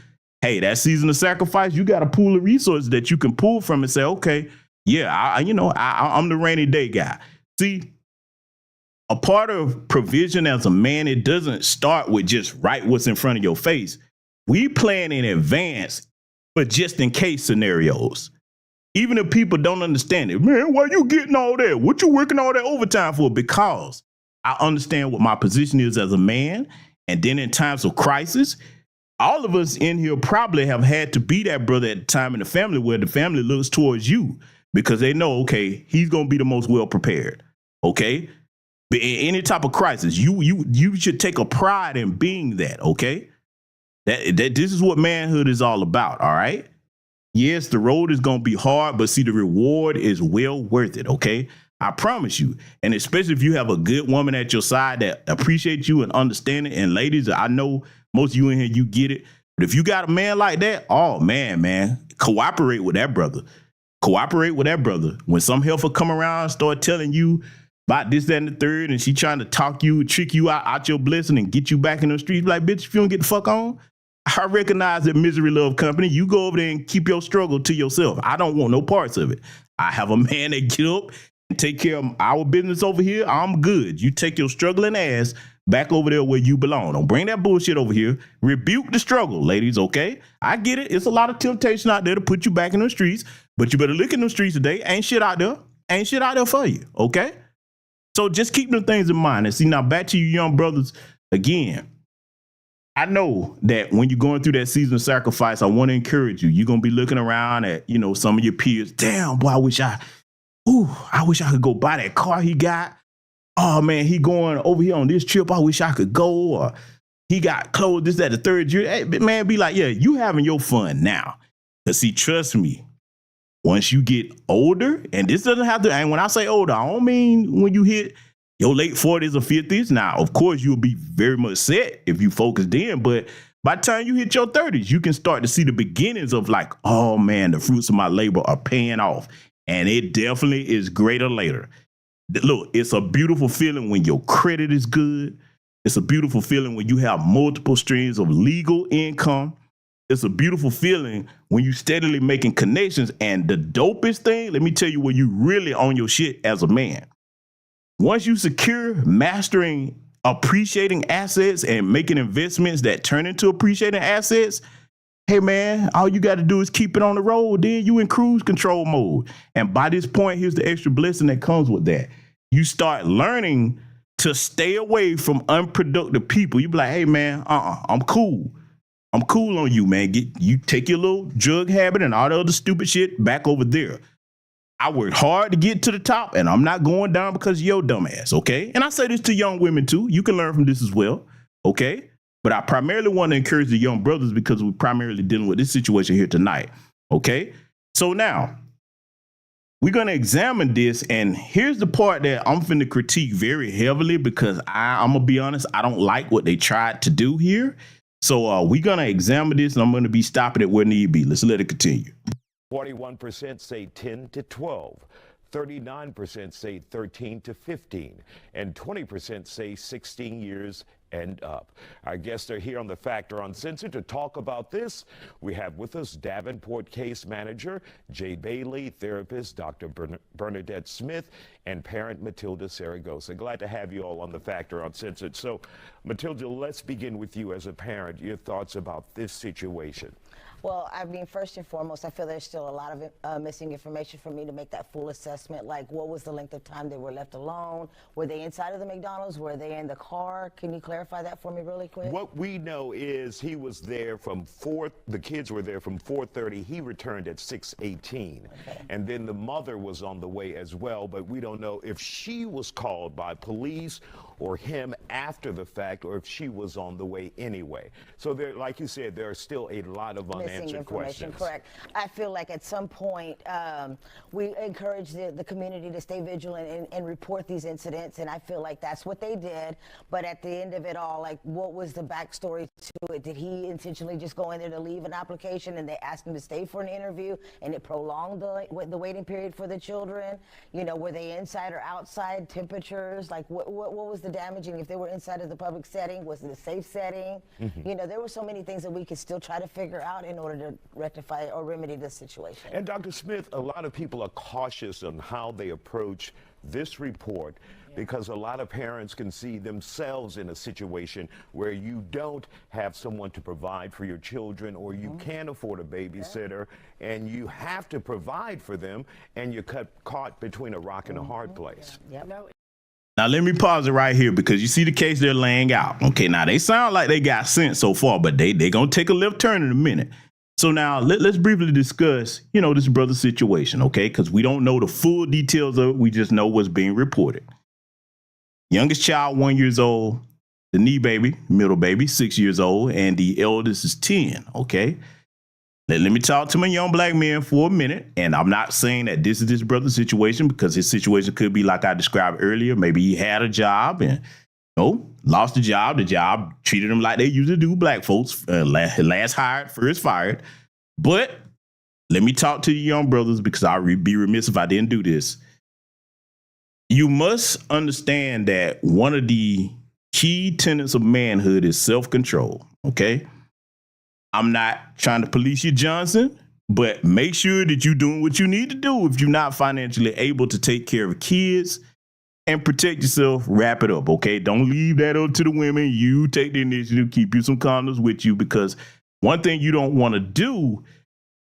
B: Hey, that season of sacrifice, you got a pool of resources that you can pull from and say, okay, yeah, I'm the rainy day guy. See, a part of provision as a man, it doesn't start with just write what's in front of your face. We plan in advance for just in case scenarios. Even if people don't understand it, man, why you getting all that? What you working all that overtime for? Because I understand what my position is as a man. And then in times of crisis, all of us in here probably have had to be that brother at the time in the family where the family looks towards you because they know, okay, he's going to be the most well prepared. Okay. But in any type of crisis, you should take a pride in being that. Okay. That this is what manhood is all about. All right. Yes, the road is going to be hard, but see, the reward is well worth it. Okay. I promise you. And especially if you have a good woman at your side that appreciates you and understand it. And ladies, I know most of you in here, you get it. But if you got a man like that, oh, man, cooperate with that brother. Cooperate with that brother. When some helper come around and start telling you about this, that, and the third, and she trying to talk you, trick you out your blessing and get you back in the streets, like, bitch, if you don't get the fuck on, I recognize that misery love company. You go over there and keep your struggle to yourself. I don't want no parts of it. I have a man that get up and take care of our business over here. I'm good. You take your struggling ass back over there where you belong. Don't bring that bullshit over here. Rebuke the struggle, ladies, okay? I get it. It's a lot of temptation out there to put you back in the streets, but you better look in the streets today. Ain't shit out there. Ain't shit out there for you, okay? So just keep them things in mind. And see, now back to you young brothers, again, I know that when you're going through that season of sacrifice, I want to encourage you. You're going to be looking around at, some of your peers. Damn, boy, I wish I could go buy that car he got. Oh, man, he going over here on this trip. I wish I could go. Or he got clothes, this, that, the third year. Hey, man, be like, yeah, you having your fun now. Because see, trust me, once you get older, and this doesn't have to, and when I say older, I don't mean when you hit your late 40s or 50s. Now, of course, you'll be very much set if you focus then. But by the time you hit your 30s, you can start to see the beginnings of like, oh, man, the fruits of my labor are paying off. And it definitely is greater later. Look, it's a beautiful feeling when your credit is good. It's a beautiful feeling when you have multiple streams of legal income. It's a beautiful feeling when you steadily making connections. And the dopest thing, let me tell you where you really on your shit as a man. Once you secure mastering appreciating assets and making investments that turn into appreciating assets, hey man, all you got to do is keep it on the road. Then you in cruise control mode. And by this point, here's the extra blessing that comes with that. You start learning to stay away from unproductive people. You be like, hey man, I'm cool. I'm cool on you, man. You take your little drug habit and all the other stupid shit back over there. I worked hard to get to the top, and I'm not going down because of your dumb ass, okay? And I say this to young women, too. You can learn from this as well, okay? But I primarily want to encourage the young brothers because we're primarily dealing with this situation here tonight, okay? So now, we're going to examine this, and here's the part that I'm finna critique very heavily because I'm going to be honest, I don't like what they tried to do here. So we're going to examine this, and I'm going to be stopping it where need be. Let's let it continue.
C: 41% say 10 to 12. 39% say 13 to 15. And 20% say 16 years and up. Our guests are here on The Factor Uncensored to talk about this. We have with us Davenport case manager Jay Bailey, therapist Dr. Bernadette Smith, and parent Matilda Saragosa. Glad to have you all on The Factor Uncensored. So, Matilda, let's begin with you as a parent. Your thoughts about this situation.
F: Well, I mean, first and foremost, I feel there's still a lot of missing information for me to make that full assessment. Like, what was the length of time they were left alone? Were they inside of the McDonald's? Were they in the car? Can you clarify that for me really quick?
C: What we know is he was there from the kids were there from 4:30. He returned at 6:18. Okay. And then the mother was on the way as well, but we don't know if she was called by police or him after the fact, or if she was on the way anyway. So there, like you said, there are still a lot of unanswered questions.
F: Correct. I feel like at some point we encourage the community to stay vigilant and report these incidents, and I feel like that's what they did. But at the end of it all, like, what was the backstory to it? Did he intentionally just go in there to leave an application and they asked him to stay for an interview and it prolonged the waiting period for the children? You know, were they inside or outside? Temperatures? Like, what was the damaging? If they were inside of the public setting, was it a safe setting? Mm-hmm. You know, there were so many things that we could still try to figure out in order to rectify or remedy this situation.
C: And Dr. Smith, a lot of people are cautious on how they approach this report because a lot of parents can see themselves in a situation where you don't have someone to provide for your children, or you can't afford a babysitter, and you have to provide for them, and you're caught between a rock and a hard place.
F: Yep.
B: Now, let me pause it right here because you see the case they're laying out. Okay, now they sound like they got sense so far, but they going to take a left turn in a minute. So now let's briefly discuss, you know, this brother's situation, okay? Because we don't know the full details of it. We just know what's being reported. Youngest child, 1 year old. The knee baby, middle baby, 6 years old. And the eldest is 10, okay? Let me talk to my young black men for a minute. And I'm not saying that this is this brother's situation, because his situation could be like I described earlier. Maybe he had a job and lost the job. The job treated him like they usually do black folks. Last hired, first fired. But let me talk to the young brothers, because I'd be remiss if I didn't do this. You must understand that one of the key tenets of manhood is self-control, okay? I'm not trying to police you, Johnson, but make sure that you're doing what you need to do if you're not financially able to take care of kids and protect yourself. Wrap it up, okay? Don't leave that up to the women. You take the initiative, keep you some condoms with you, because one thing you don't want to do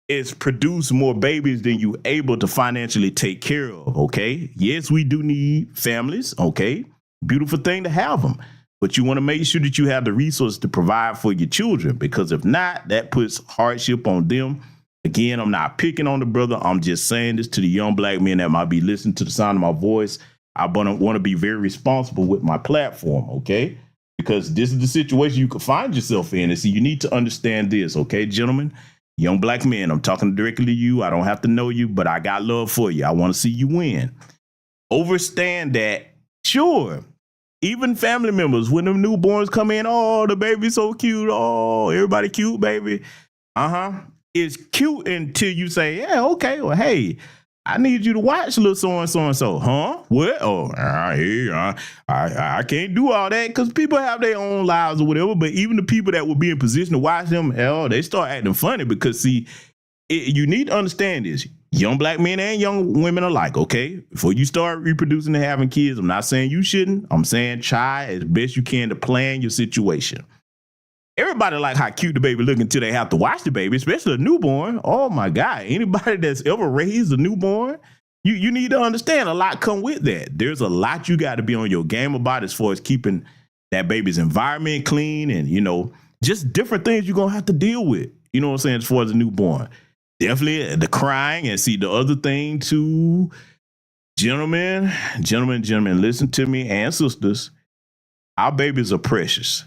B: is produce more babies than you're able to financially take care of, okay? Yes, we do need families, okay? Beautiful thing to have them. But you want to make sure that you have the resources to provide for your children, because if not, that puts hardship on them. Again, I'm not picking on the brother. I'm just saying this to the young black men that might be listening to the sound of my voice. I want to be very responsible with my platform, okay? Because this is the situation you could find yourself in. And so you need to understand this, okay, gentlemen? Young black men, I'm talking directly to you. I don't have to know you, but I got love for you. I want to see you win. Understand that, sure, even family members, when the newborns come in, oh, the baby's so cute. Oh, everybody cute, baby. It's cute until you say, yeah, okay, well, hey, I need you to watch little so-and-so. Huh? What? Oh, I can't do all that, because people have their own lives or whatever. But even the people that would be in position to watch them, they start acting funny, because, see, you need to understand this. Young black men and young women alike, okay? Before you start reproducing and having kids, I'm not saying you shouldn't. I'm saying try as best you can to plan your situation. everybody like how cute the baby look until they have to watch the baby, especially a newborn. Oh my God. Anybody that's ever raised a newborn, you need to understand a lot come with that. There's a lot you got to be on your game about as far as keeping that baby's environment clean and, you know, just different things you're going to have to deal with, you know what I'm saying, as far as a newborn. Definitely the crying, and see the other thing too, gentlemen, listen to me, and sisters, our babies are precious.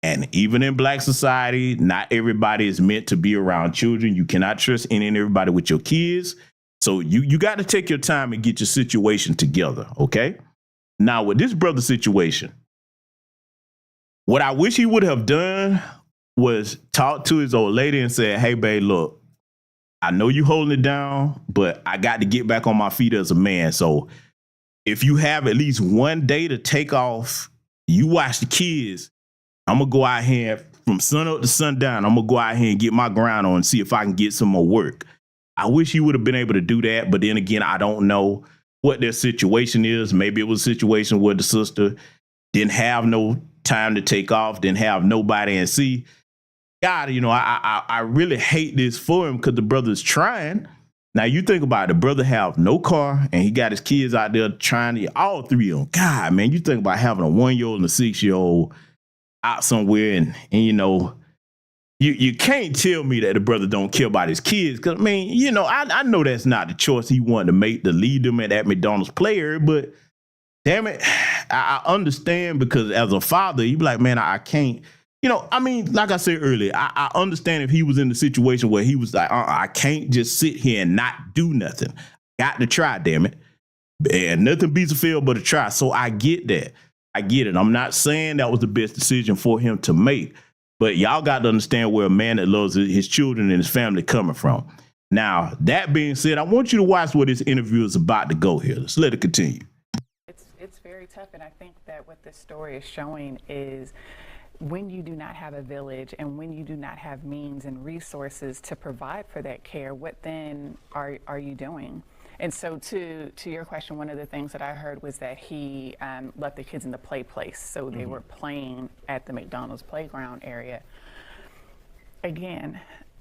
B: And even in Black society, not everybody is meant to be around children. You cannot trust any and everybody with your kids. So you got to take your time and get your situation together, okay? Now, with this brother situation, what I wish he would have done was talk to his old lady and say, hey, babe, look, I know you holding it down, but I got to get back on my feet as a man. So if you have at least one day to take off, you watch the kids, I'm going to go out here from sun up to sundown. I'm going to go out here and get my grind on and see if I can get some more work. I wish he would have been able to do that. But then again, I don't know what their situation is. Maybe it was a situation where the sister didn't have no time to take off, didn't have nobody. And see, God, you know, I really hate this for him because the brother's trying. Now, you think about it, the brother have no car and he got his kids out there trying to, all three of them. God, man, you think about having a 1-year-old and a 6-year-old out somewhere and you know, you can't tell me that the brother don't care about his kids. Because, I mean, you know, I know that's not the choice he wanted to make to lead them at that McDonald's player, but damn it, I understand because as a father, you be like, man, I can't. You know, I mean, like I said earlier, I understand if he was in the situation where he was like, I can't just sit here and not do nothing. Got to try, damn it. And nothing beats a fail but a try. So I get that. I get it. I'm not saying that was the best decision for him to make, but y'all got to understand where a man that loves his children and his family coming from. Now, that being said, I want you to watch where this interview is about to go here. Let's let it continue.
G: It's very tough, and I think that what this story is showing is when you do not have a village and when you do not have means and resources to provide for that care, what then are you doing? And so to your question, one of the things that I heard was that he left the kids in the play place. So they were playing at the McDonald's playground area. Again,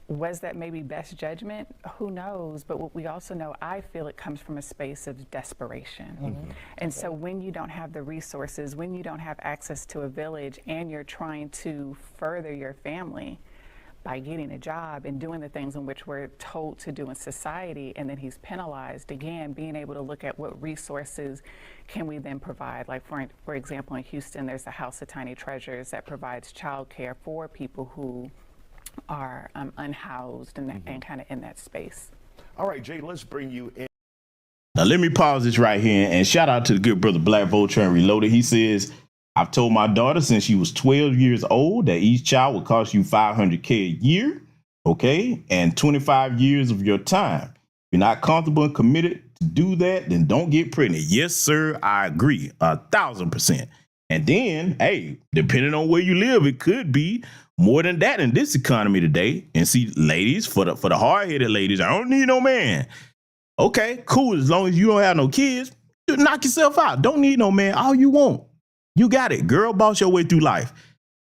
G: was that maybe best judgment? Who knows? But what we also know, I feel it comes from a space of desperation. And so when you don't have the resources, when you don't have access to a village and you're trying to further your family by getting a job and doing the things in which we're told to do in society, and then he's penalized, again, being able to look at what resources can we then provide. Like for example, in Houston, there's the House of Tiny Treasures that provides childcare for people who are unhoused and kind of in that space.
C: All right, Jay, let's bring you in.
B: Now, let me pause this right here and shout out to the good brother Black Voltron Reloaded. He says, I've told my daughter since she was 12 years old that each child would cost you $500K a year, okay, and 25 years of your time. If you're not comfortable and committed to do that, then don't get pregnant. Yes, sir, I agree, 1,000%. And then, hey, depending on where you live, it could be more than that in this economy today. And see, ladies, for the hard-headed ladies, I don't need no man. Okay, cool. As long as you don't have no kids, you knock yourself out. Don't need no man. All you want. You got it. Girl, boss your way through life.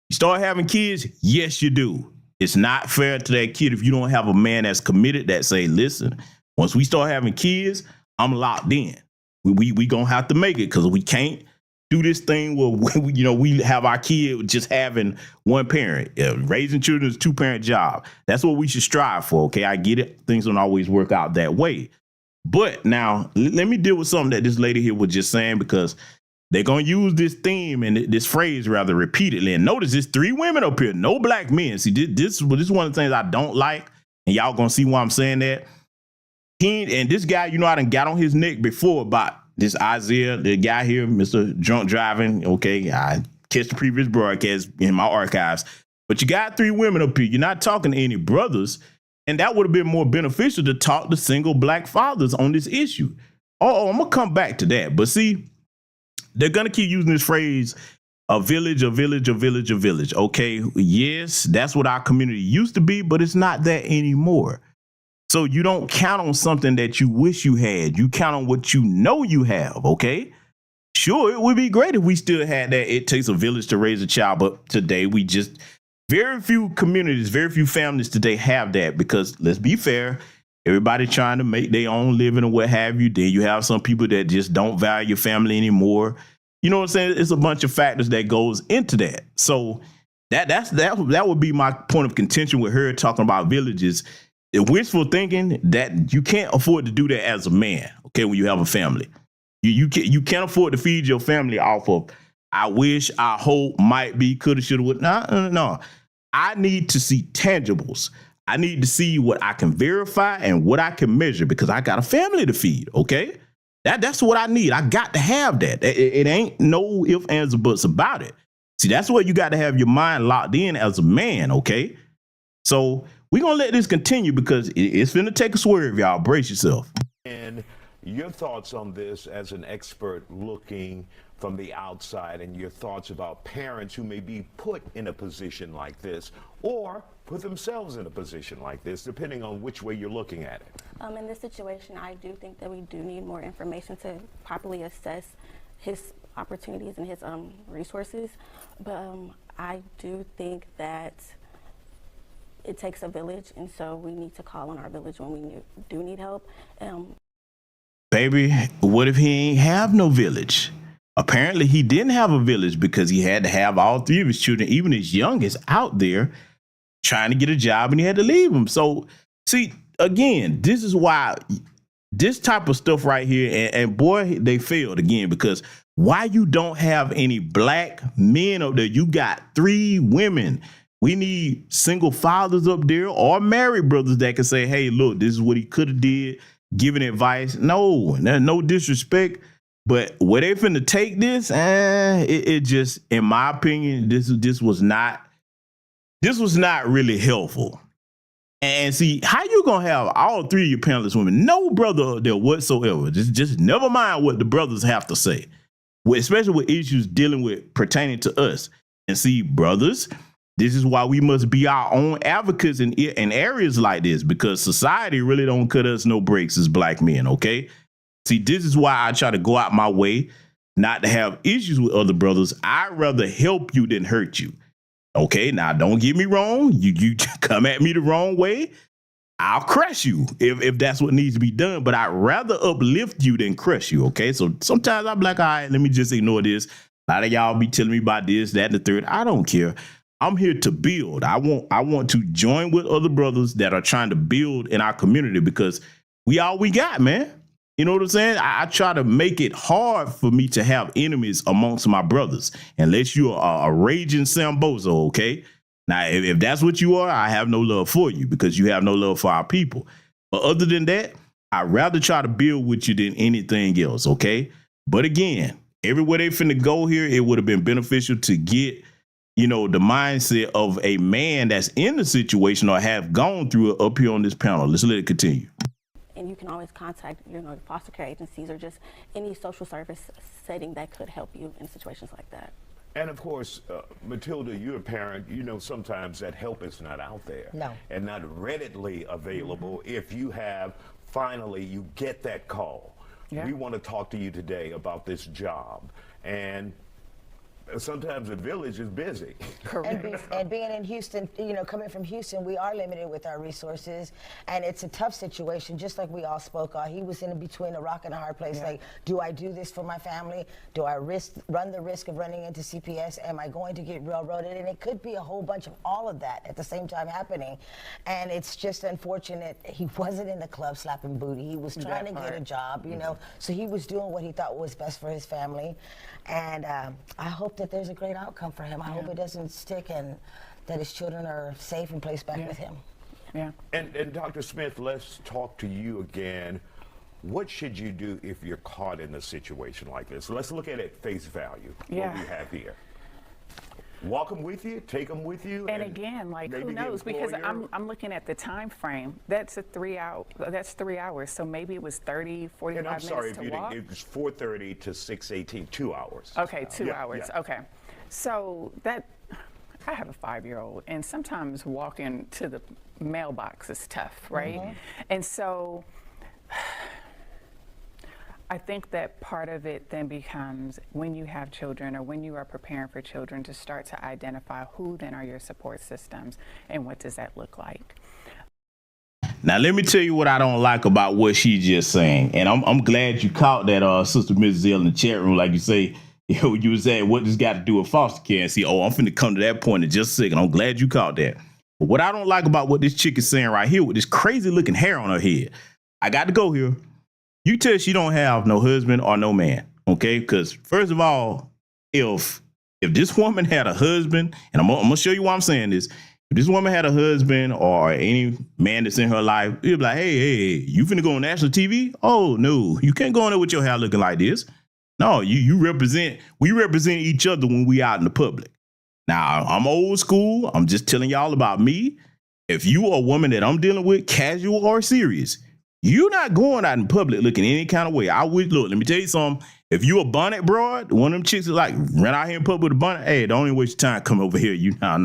B: You start having kids, yes, you do. It's not fair to that kid if you don't have a man that's committed that say, listen, once we start having kids, I'm locked in. We gonna have to make it because we can't do this thing where we have our kid just having one parent. Raising children is a 2-parent job. That's what we should strive for. Okay, I get it. Things don't always work out that way. But now let me deal with something that this lady here was just saying, because they're going to use this theme and this phrase rather repeatedly. And notice there's 3 women up here, no black men. See, this is one of the things I don't like. And y'all going to see why I'm saying that. And this guy, I done got on his neck before about this Isaiah, the guy here, Mr. Drunk Driving. Okay, I catch the previous broadcast in my archives. But you got 3 women up here. You're not talking to any brothers. And that would have been more beneficial to talk to single black fathers on this issue. Oh, I'm going to come back to that. But see, they're going to keep using this phrase, a village, a village, a village, a village. Okay, yes, that's what our community used to be, but it's not that anymore. So you don't count on something that you wish you had. You count on what you know you have, okay? Sure, it would be great if we still had that. It takes a village to raise a child, but today Very few communities, very few families today have that because let's be fair, everybody trying to make their own living or what have you. Then you have some people that just don't value your family anymore. You know what I'm saying? It's a bunch of factors that goes into that. So that would be my point of contention with her talking about villages. Wishful thinking that you can't afford to do that as a man. Okay, when you have a family, you can't afford to feed your family off of I wish, I hope, might be, coulda, shoulda, would. No. I need to see tangibles. I need to see what I can verify and what I can measure because I got a family to feed. Okay, that's what I need. I got to have that. It ain't no ifs, ands, or buts about it. See, that's where you got to have your mind locked in as a man. Okay, so we're gonna let this continue because it's finna take a swerve, y'all. Brace yourself.
C: And your thoughts on this as an expert looking from the outside, and your thoughts about parents who may be put in a position like this or put themselves in a position like this, depending on which way you're looking at it.
H: In this situation, I do think that we do need more information to properly assess his opportunities and his resources. But I do think that it takes a village, and so we need to call on our village when we do need help.
B: Baby, what if he ain't have no village? Apparently he didn't have a village because he had to have all three of his children, even his youngest, out there trying to get a job, and he had to leave them. So see, again, this is why this type of stuff right here, and boy, they failed again, because why you don't have any black men up there? You got 3 women. We need single fathers up there or married brothers that can say, hey, look, this is what he could have did, giving advice. No disrespect. But where they finna take this, it just, in my opinion, this was not really helpful. And see, how you gonna have all 3 of your parentless women, no brother there whatsoever? Just never mind what the brothers have to say, especially with issues dealing with pertaining to us. And see, brothers, this is why we must be our own advocates in areas like this, because society really don't cut us no breaks as black men. Okay. See, this is why I try to go out my way not to have issues with other brothers. I'd rather help you than hurt you. Okay, now don't get me wrong. You come at me the wrong way, I'll crush you if that's what needs to be done. But I'd rather uplift you than crush you. Okay, so sometimes I'm like, all right, let me just ignore this. A lot of y'all be telling me about this, that, and the third. I don't care. I'm here to build. I want to join with other brothers that are trying to build in our community, because we all we got, man. You know what I'm saying? I try to make it hard for me to have enemies amongst my brothers, unless you are a raging Sambozo, okay? Now, if that's what you are, I have no love for you because you have no love for our people. But other than that, I'd rather try to build with you than anything else, okay? But again, everywhere they finna go here, it would have been beneficial to get, the mindset of a man that's in the situation or have gone through it up here on this panel. Let's let it continue.
H: And you can always contact, foster care agencies or just any social service setting that could help you in situations like that.
C: And of course, Matilda, you're a parent, sometimes that help is not out there.
F: No.
C: And not readily available. If you finally you get that call. Yeah. We want to talk to you today about this job. And sometimes the village is busy.
F: And being in Houston, coming from Houston, we are limited with our resources, and it's a tough situation, just like we all spoke on. He was in between a rock and a hard place. Yeah. Like, do I do this for my family? Do I run the risk of running into CPS? Am I going to get railroaded? And it could be a whole bunch of all of that at the same time happening. And it's just unfortunate he wasn't in the club slapping booty. He was trying to get a job, so he was doing what he thought was best for his family. And I hope that there's a great outcome for him. I hope it doesn't stick and that his children are safe and placed back with him.
G: Yeah.
C: And Dr. Smith, let's talk to you again. What should you do if you're caught in a situation like this? Let's look at it face value, what we have here. Walk them with you, take them with you.
G: And again, who knows? Because I'm looking at the time frame. That's 3 hours. That's 3 hours. So maybe it was 30, 45 minutes to walk. And I'm sorry,
C: it was 4:30 to 6:18, 2 hours.
G: Okay, 2 hours. Yeah. Okay. So I have a 5-year-old, and sometimes walking to the mailbox is tough, right? Mm-hmm. And so I think that part of it then becomes when you have children or when you are preparing for children to start to identify who then are your support systems and what does that look like.
B: Now, let me tell you what I don't like about what she's just saying. And I'm glad you caught that, Sister Mrs. L in the chat room. Like you say, you were saying, what does got to do with foster care? And see, I'm finna come to that point in just a second. I'm glad you caught that. But what I don't like about what this chick is saying right here with this crazy looking hair on her head, I got to go here. You tell she don't have no husband or no man, okay? Because first of all, if this woman had a husband, and I'm gonna show you why I'm saying this. If this woman had a husband or any man that's in her life, it'd be like, hey, you finna go on national TV? Oh no, you can't go on there with your hair looking like this. No, we represent each other when we out in the public. Now, I'm old school. I'm just telling y'all about me. If you are a woman that I'm dealing with, casual or serious, you're not going out in public looking any kind of way. I would look. Let me tell you something. If you a bonnet broad, one of them chicks that like run out here in public with a bonnet, hey, don't even waste your time. Come over here. You're not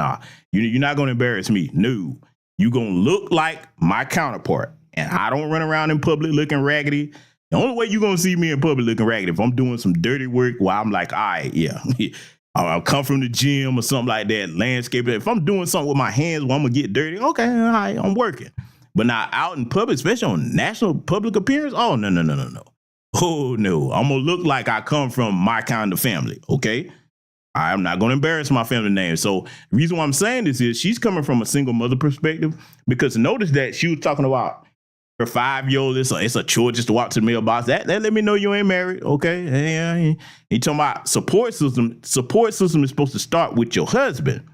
B: going to embarrass me. No, you going to look like my counterpart. And I don't run around in public looking raggedy. The only way you're going to see me in public looking raggedy if I'm doing some dirty work while I'm like, all right, yeah. I'll come from the gym or something like that, landscaping. If I'm doing something with my hands where I'm going to get dirty, okay, all right, I'm working. But now out in public, especially on national public appearance, oh, no. Oh, no. I'm going to look like I come from my kind of family, okay? I'm not going to embarrass my family name. So the reason why I'm saying this is she's coming from a single mother perspective, because notice that she was talking about her 5-year-old. It's a chore just to walk to the mailbox. That let me know you ain't married, okay? Yeah, you talking about support system. Support system is supposed to start with your husband.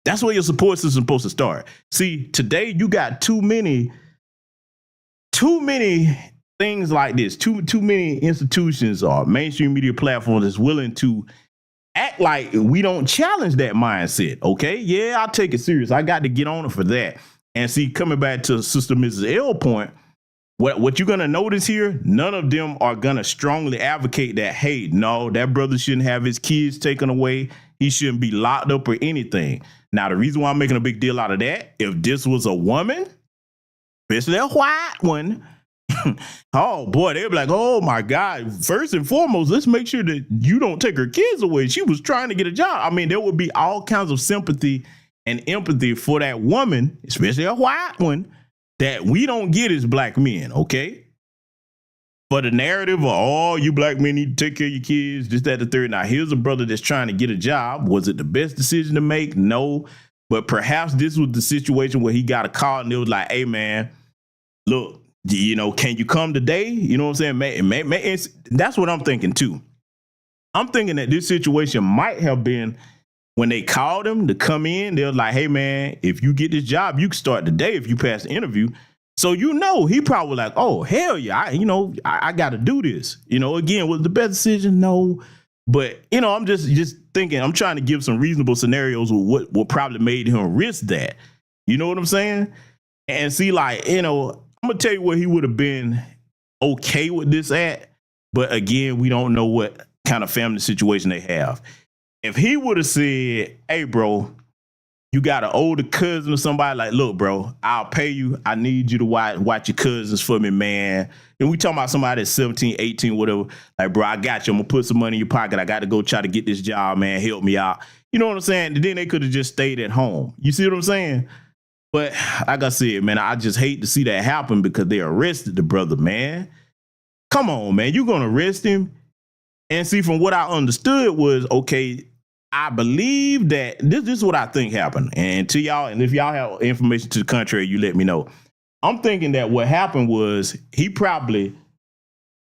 B: That's where your support system is supposed to start. See, today you got too many things like this. Too many institutions or mainstream media platforms that's willing to act like we don't challenge that mindset. Okay, yeah, I'll take it serious. I got to get on it for that. And see, coming back to Sister Mrs. L point, what you're gonna notice here, none of them are gonna strongly advocate that, hey, no, that brother shouldn't have his kids taken away. He shouldn't be locked up or anything. Now, the reason why I'm making a big deal out of that, if this was a woman, especially a white one, oh boy, they'd be like, oh my God, first and foremost, let's make sure that you don't take her kids away. She was trying to get a job. I mean, there would be all kinds of sympathy and empathy for that woman, especially a white one, that we don't get as black men, okay? For the narrative of, oh, you black men need to take care of your kids, this, that, the third. Now, here's a brother that's trying to get a job. Was it the best decision to make? No. But perhaps this was the situation where he got a call and it was like, hey, man, look, can you come today? You know what I'm saying? That's what I'm thinking, too. I'm thinking that this situation might have been when they called him to come in, they're like, hey, man, if you get this job, you can start today if you pass the interview. So, he probably like, oh, hell yeah, I got to do this. Again, was the best decision? No. But, I'm just thinking, I'm trying to give some reasonable scenarios with what probably made him risk that. You know what I'm saying? And see, like, I'm going to tell you where he would have been okay with this at. But again, we don't know what kind of family situation they have. If he would have said, hey, bro, you got an older cousin or somebody, like, look, bro, I'll pay you. I need you to watch your cousins for me, man. And we talking about somebody that's 17, 18, whatever. Like, bro, I got you. I'm going to put some money in your pocket. I got to go try to get this job, man. Help me out. You know what I'm saying? And then they could have just stayed at home. You see what I'm saying? But like I said, man, I just hate to see that happen because they arrested the brother, man. Come on, man. You're going to arrest him? And see, from what I understood was, okay, I believe that this is what I think happened. And to y'all, and if y'all have information to the contrary, you let me know. I'm thinking that what happened was he probably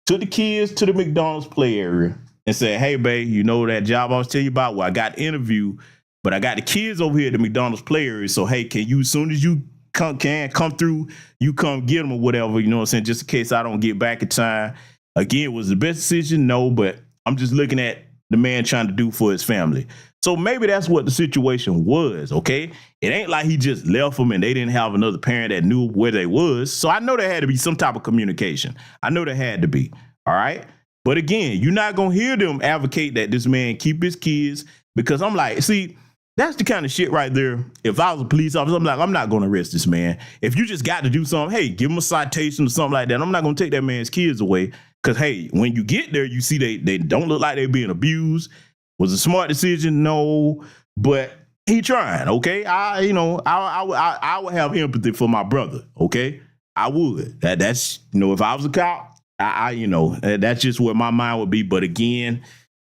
B: took the kids to the McDonald's play area and said, hey, babe, that job I was telling you about? Well, I got the interview, but I got the kids over here at the McDonald's play area. So, hey, can you, as soon as you come through, you come get them or whatever, you know what I'm saying? Just in case I don't get back in time. Again, was the best decision? No, but I'm just looking at the man trying to do for his family. So maybe that's what the situation was, okay? It ain't like he just left them and they didn't have another parent that knew where they was. So I know there had to be some type of communication. I know there had to be, all right? But again, you're not going to hear them advocate that this man keep his kids, because I'm like, see, that's the kind of shit right there. If I was a police officer, I'm like, I'm not going to arrest this man. If you just got to do something, hey, give him a citation or something like that. I'm not going to take that man's kids away. Because, hey, when you get there, you see they don't look like they're being abused. Was a smart decision? No. But he trying, okay? I would have empathy for my brother, okay? I would. That's, if I was a cop, that's just where my mind would be. But again,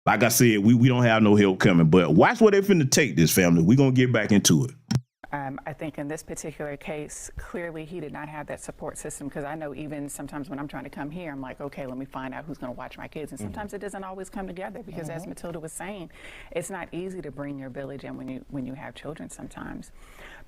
B: like I said, we don't have no help coming. But watch where they're finna take this, family. We're going to get back into it.
G: I think in this particular case, clearly he did not have that support system, because I know even sometimes when I'm trying to come here, I'm like, okay, let me find out who's going to watch my kids. And sometimes it doesn't always come together, because as Matilda was saying, it's not easy to bring your village in when you have children sometimes.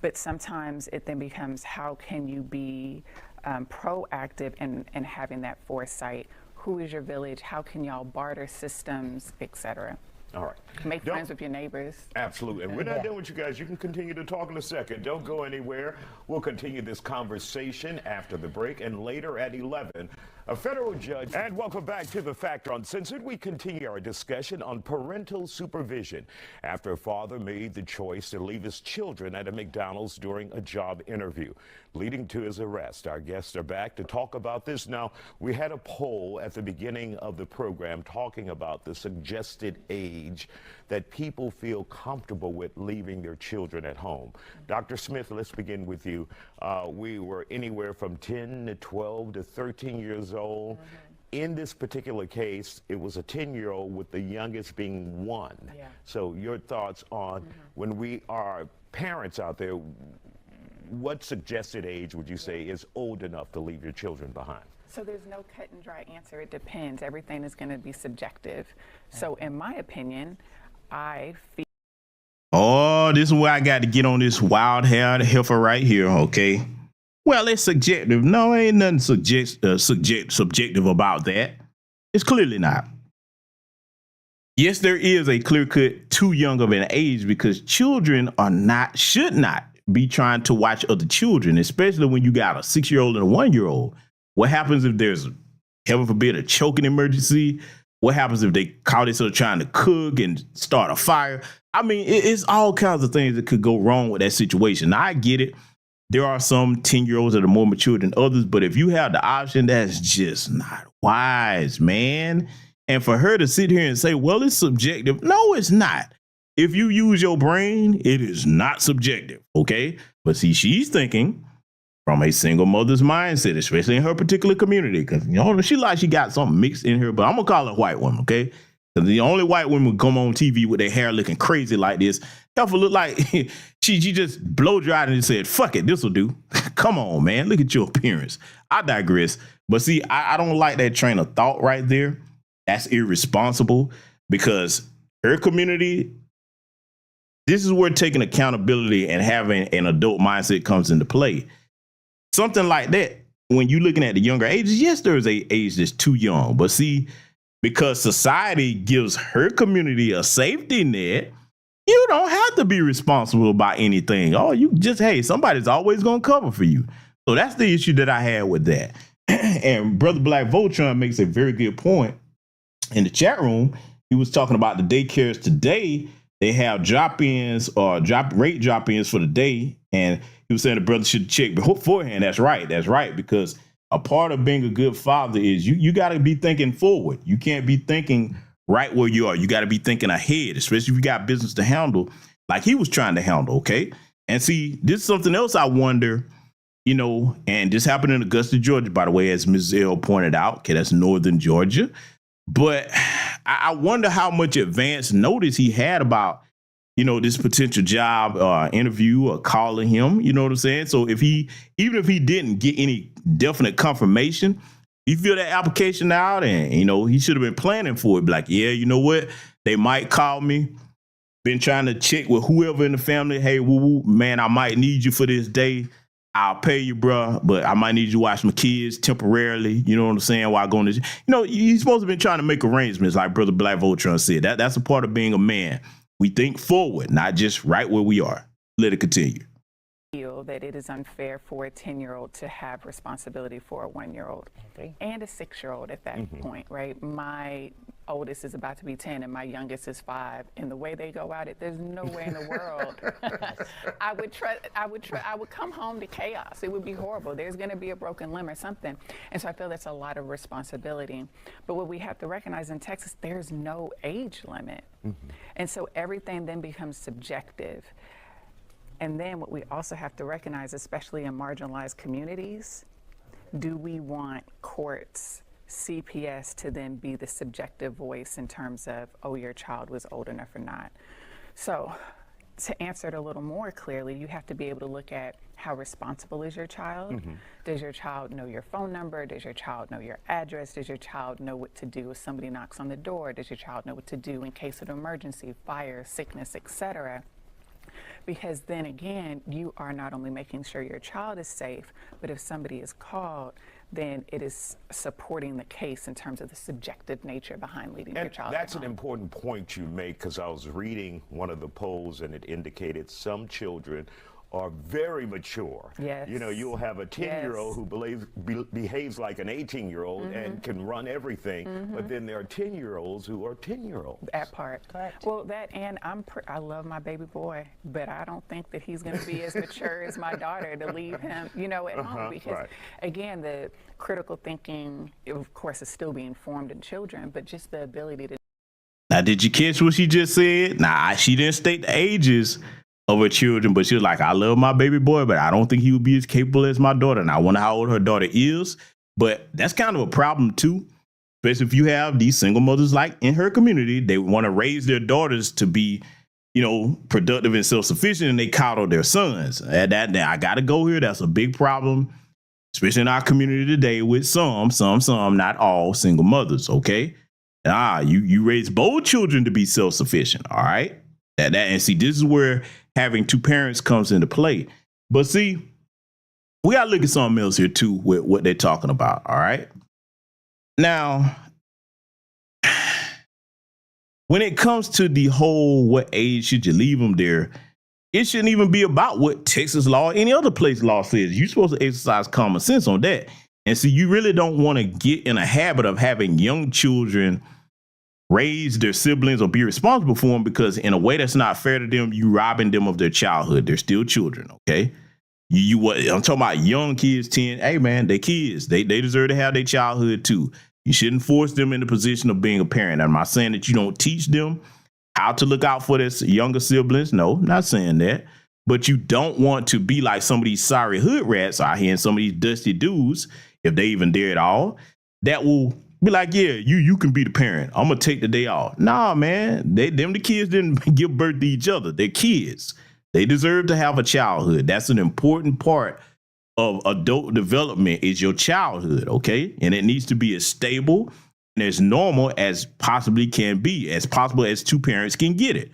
G: But sometimes it then becomes, how can you be proactive in having that foresight? Who is your village? How can y'all barter systems, etc.?
C: All right.
G: Make friends with your neighbors.
C: Absolutely. And we're not done with you guys. You can continue to talk in a second. Don't go anywhere. We'll continue this conversation after the break and later at 11. A federal judge. And welcome back to The Factor Uncensored. We continue our discussion on parental supervision after a father made the choice to leave his children at a McDonald's during a job interview, leading to his arrest. Our guests are back to talk about this. Now, we had a poll at the beginning of the program talking about the suggested age that people feel comfortable with leaving their children at home. Dr. Smith, let's begin with you. We were anywhere from 10 to 12 to 13 years old. In this particular case, it was a 10-year-old with the youngest being 1.
G: Yeah.
C: So your thoughts on when we are parents out there, what suggested age would you say is old enough to leave your children behind?
G: So there's no cut and dry answer. It depends. Everything is going to be subjective. So in my opinion, I feel.
B: Oh, this is where I got to get on this wild-haired heifer right here, okay? Well, it's subjective. No, ain't nothing subjective about that. It's clearly not. Yes, there is a clear-cut too young of an age, because children should not be trying to watch other children, especially when you got a 6-year-old and a 1-year-old. What happens if there's, heaven forbid, a choking emergency? What happens if they caught themselves trying to cook and start a fire? I mean, it's all kinds of things that could go wrong with that situation. Now, I get it. There are some 10-year-olds that are more mature than others, but if you have the option, that's just not wise, man. And for her to sit here and say, well, it's subjective. No, it's not. If you use your brain, it is not subjective, okay? But see, she's thinking from a single mother's mindset, especially in her particular community, because she got something mixed in her. But I'm gonna call her a white woman, okay? Because the only white women would come on TV with their hair looking crazy like this. Heifer look like she just blow dried and said, "Fuck it, this will do." Come on, man, look at your appearance. I digress. But see, I don't like that train of thought right there. That's irresponsible, because her community. This is where taking accountability and having an adult mindset comes into play. Something like that, when you're looking at the younger ages, yes, there is a age that's too young. But see, because society gives her community a safety net, you don't have to be responsible about anything. Oh, you just, hey, somebody's always going to cover for you. So that's the issue that I had with that. And Brother Black Voltron makes a very good point in the chat room. He was talking about the daycares today. They have drop-ins or rate drop-ins for the day. And he was saying the brother should check beforehand. That's right. That's right. Because a part of being a good father is you got to be thinking forward. You can't be thinking right where you are. You got to be thinking ahead, especially if you got business to handle like he was trying to handle. OK, and see, this is something else I wonder, and this happened in Augusta, Georgia, by the way, as Ms. L pointed out. OK, that's northern Georgia. But I wonder how much advance notice he had about, this potential job interview or calling him. You know what I'm saying? So even if he didn't get any definite confirmation, you fill that application out and, he should have been planning for it. Be like, yeah, you know what? They might call me. Been trying to check with whoever in the family. Hey, woo, man, I might need you for this day. I'll pay you, bro, but I might need you to watch my kids temporarily. You know what I'm saying? While going to, you're supposed to be trying to make arrangements, like Brother Black Voltron said. That's a part of being a man. We think forward, not just right where we are. Let it continue.
G: Feel that it is unfair for a 10-year-old to have responsibility for a 1-year-old and a 6-year-old at that point, right? My oldest is about to be 10 and my youngest is 5, and the way they go at it, there's no way in the world I would come home to chaos. It would be horrible. There's going to be a broken limb or something. And so I feel that's a lot of responsibility. But what we have to recognize in Texas, there's no age limit. And so everything then becomes subjective. And then what we also have to recognize, especially in marginalized communities, do we want courts, CPS to then be the subjective voice in terms of, oh, your child was old enough or not? So to answer it a little more clearly, you have to be able to look at how responsible is your child? Does your child know your phone number? Does your child know your address? Does your child know what to do if somebody knocks on the door? Does your child know what to do in case of emergency, fire, sickness, etc.? Because then again, you are not only making sure your child is safe, but if somebody is called, then it is supporting the case in terms of the subjective nature behind leading your child.
C: That's an important point you make, because I was reading one of the polls and it indicated some children are very mature.
G: Yes.
C: You know, you'll have a 10-year-old who behaves like an 18-year-old and can run everything, but then there are 10-year-olds who are 10-year-olds.
G: That part. Correct. Well, that, and I love my baby boy, but I don't think that he's going to be as mature as my daughter to leave him, you know, at home, because again, the critical thinking, of course, is still being formed in children, but just the ability to.
B: Now, did you catch what she just said? Nah, she didn't state the ages of her children, but she was like, I love my baby boy, but I don't think he would be as capable as my daughter. And I wonder how old her daughter is. But that's kind of a problem too, especially if you have these single mothers like in her community. They want to raise their daughters to be, you know, productive and self-sufficient, and they coddle their sons. I got to go here. That's a big problem, especially in our community today with some, not all single mothers. Okay. You raise both children to be self-sufficient. All right. And see, this is where having two parents comes into play. But see, we got to look at something else here too with what they're talking about. All right. Now, when it comes to the whole what age should you leave them there, it shouldn't even be about what Texas law or any other place law says. You're supposed to exercise common sense on that. And so you really don't want to get in a habit of having young children raise their siblings or be responsible for them, because in a way that's not fair to them, you robbing them of their childhood. They're still children, okay? I'm talking about young kids, 10. Hey, man, they kids. They deserve to have their childhood too. You shouldn't force them in the position of being a parent. I'm not saying that you don't teach them how to look out for their younger siblings. No, not saying that. But you don't want to be like some of these sorry hood rats out here and some of these dusty dudes, if they even dare at all, that will be like, yeah, you can be the parent. I'm going to take the day off. Nah, man, the kids didn't give birth to each other. They're kids. They deserve to have a childhood. That's an important part of adult development, is your childhood, okay? And it needs to be as stable and as normal as possibly can be, as possible as two parents can get it,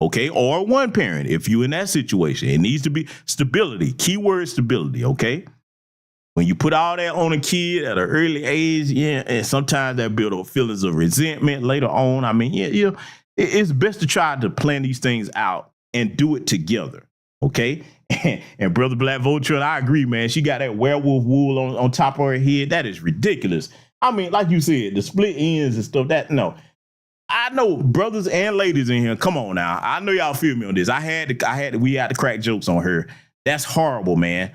B: okay? Or one parent, if you're in that situation. It needs to be stability, keyword stability, okay? When you put all that on a kid at an early age, yeah, and sometimes that builds up feelings of resentment later on. I mean, it's best to try to plan these things out and do it together, okay? And Brother Black Vulture, I agree, man. She got that werewolf wool on top of her head. That is ridiculous. I mean, like you said, the split ends and stuff. I know brothers and ladies in here. Come on now. I know y'all feel me on this. We had to crack jokes on her. That's horrible, man.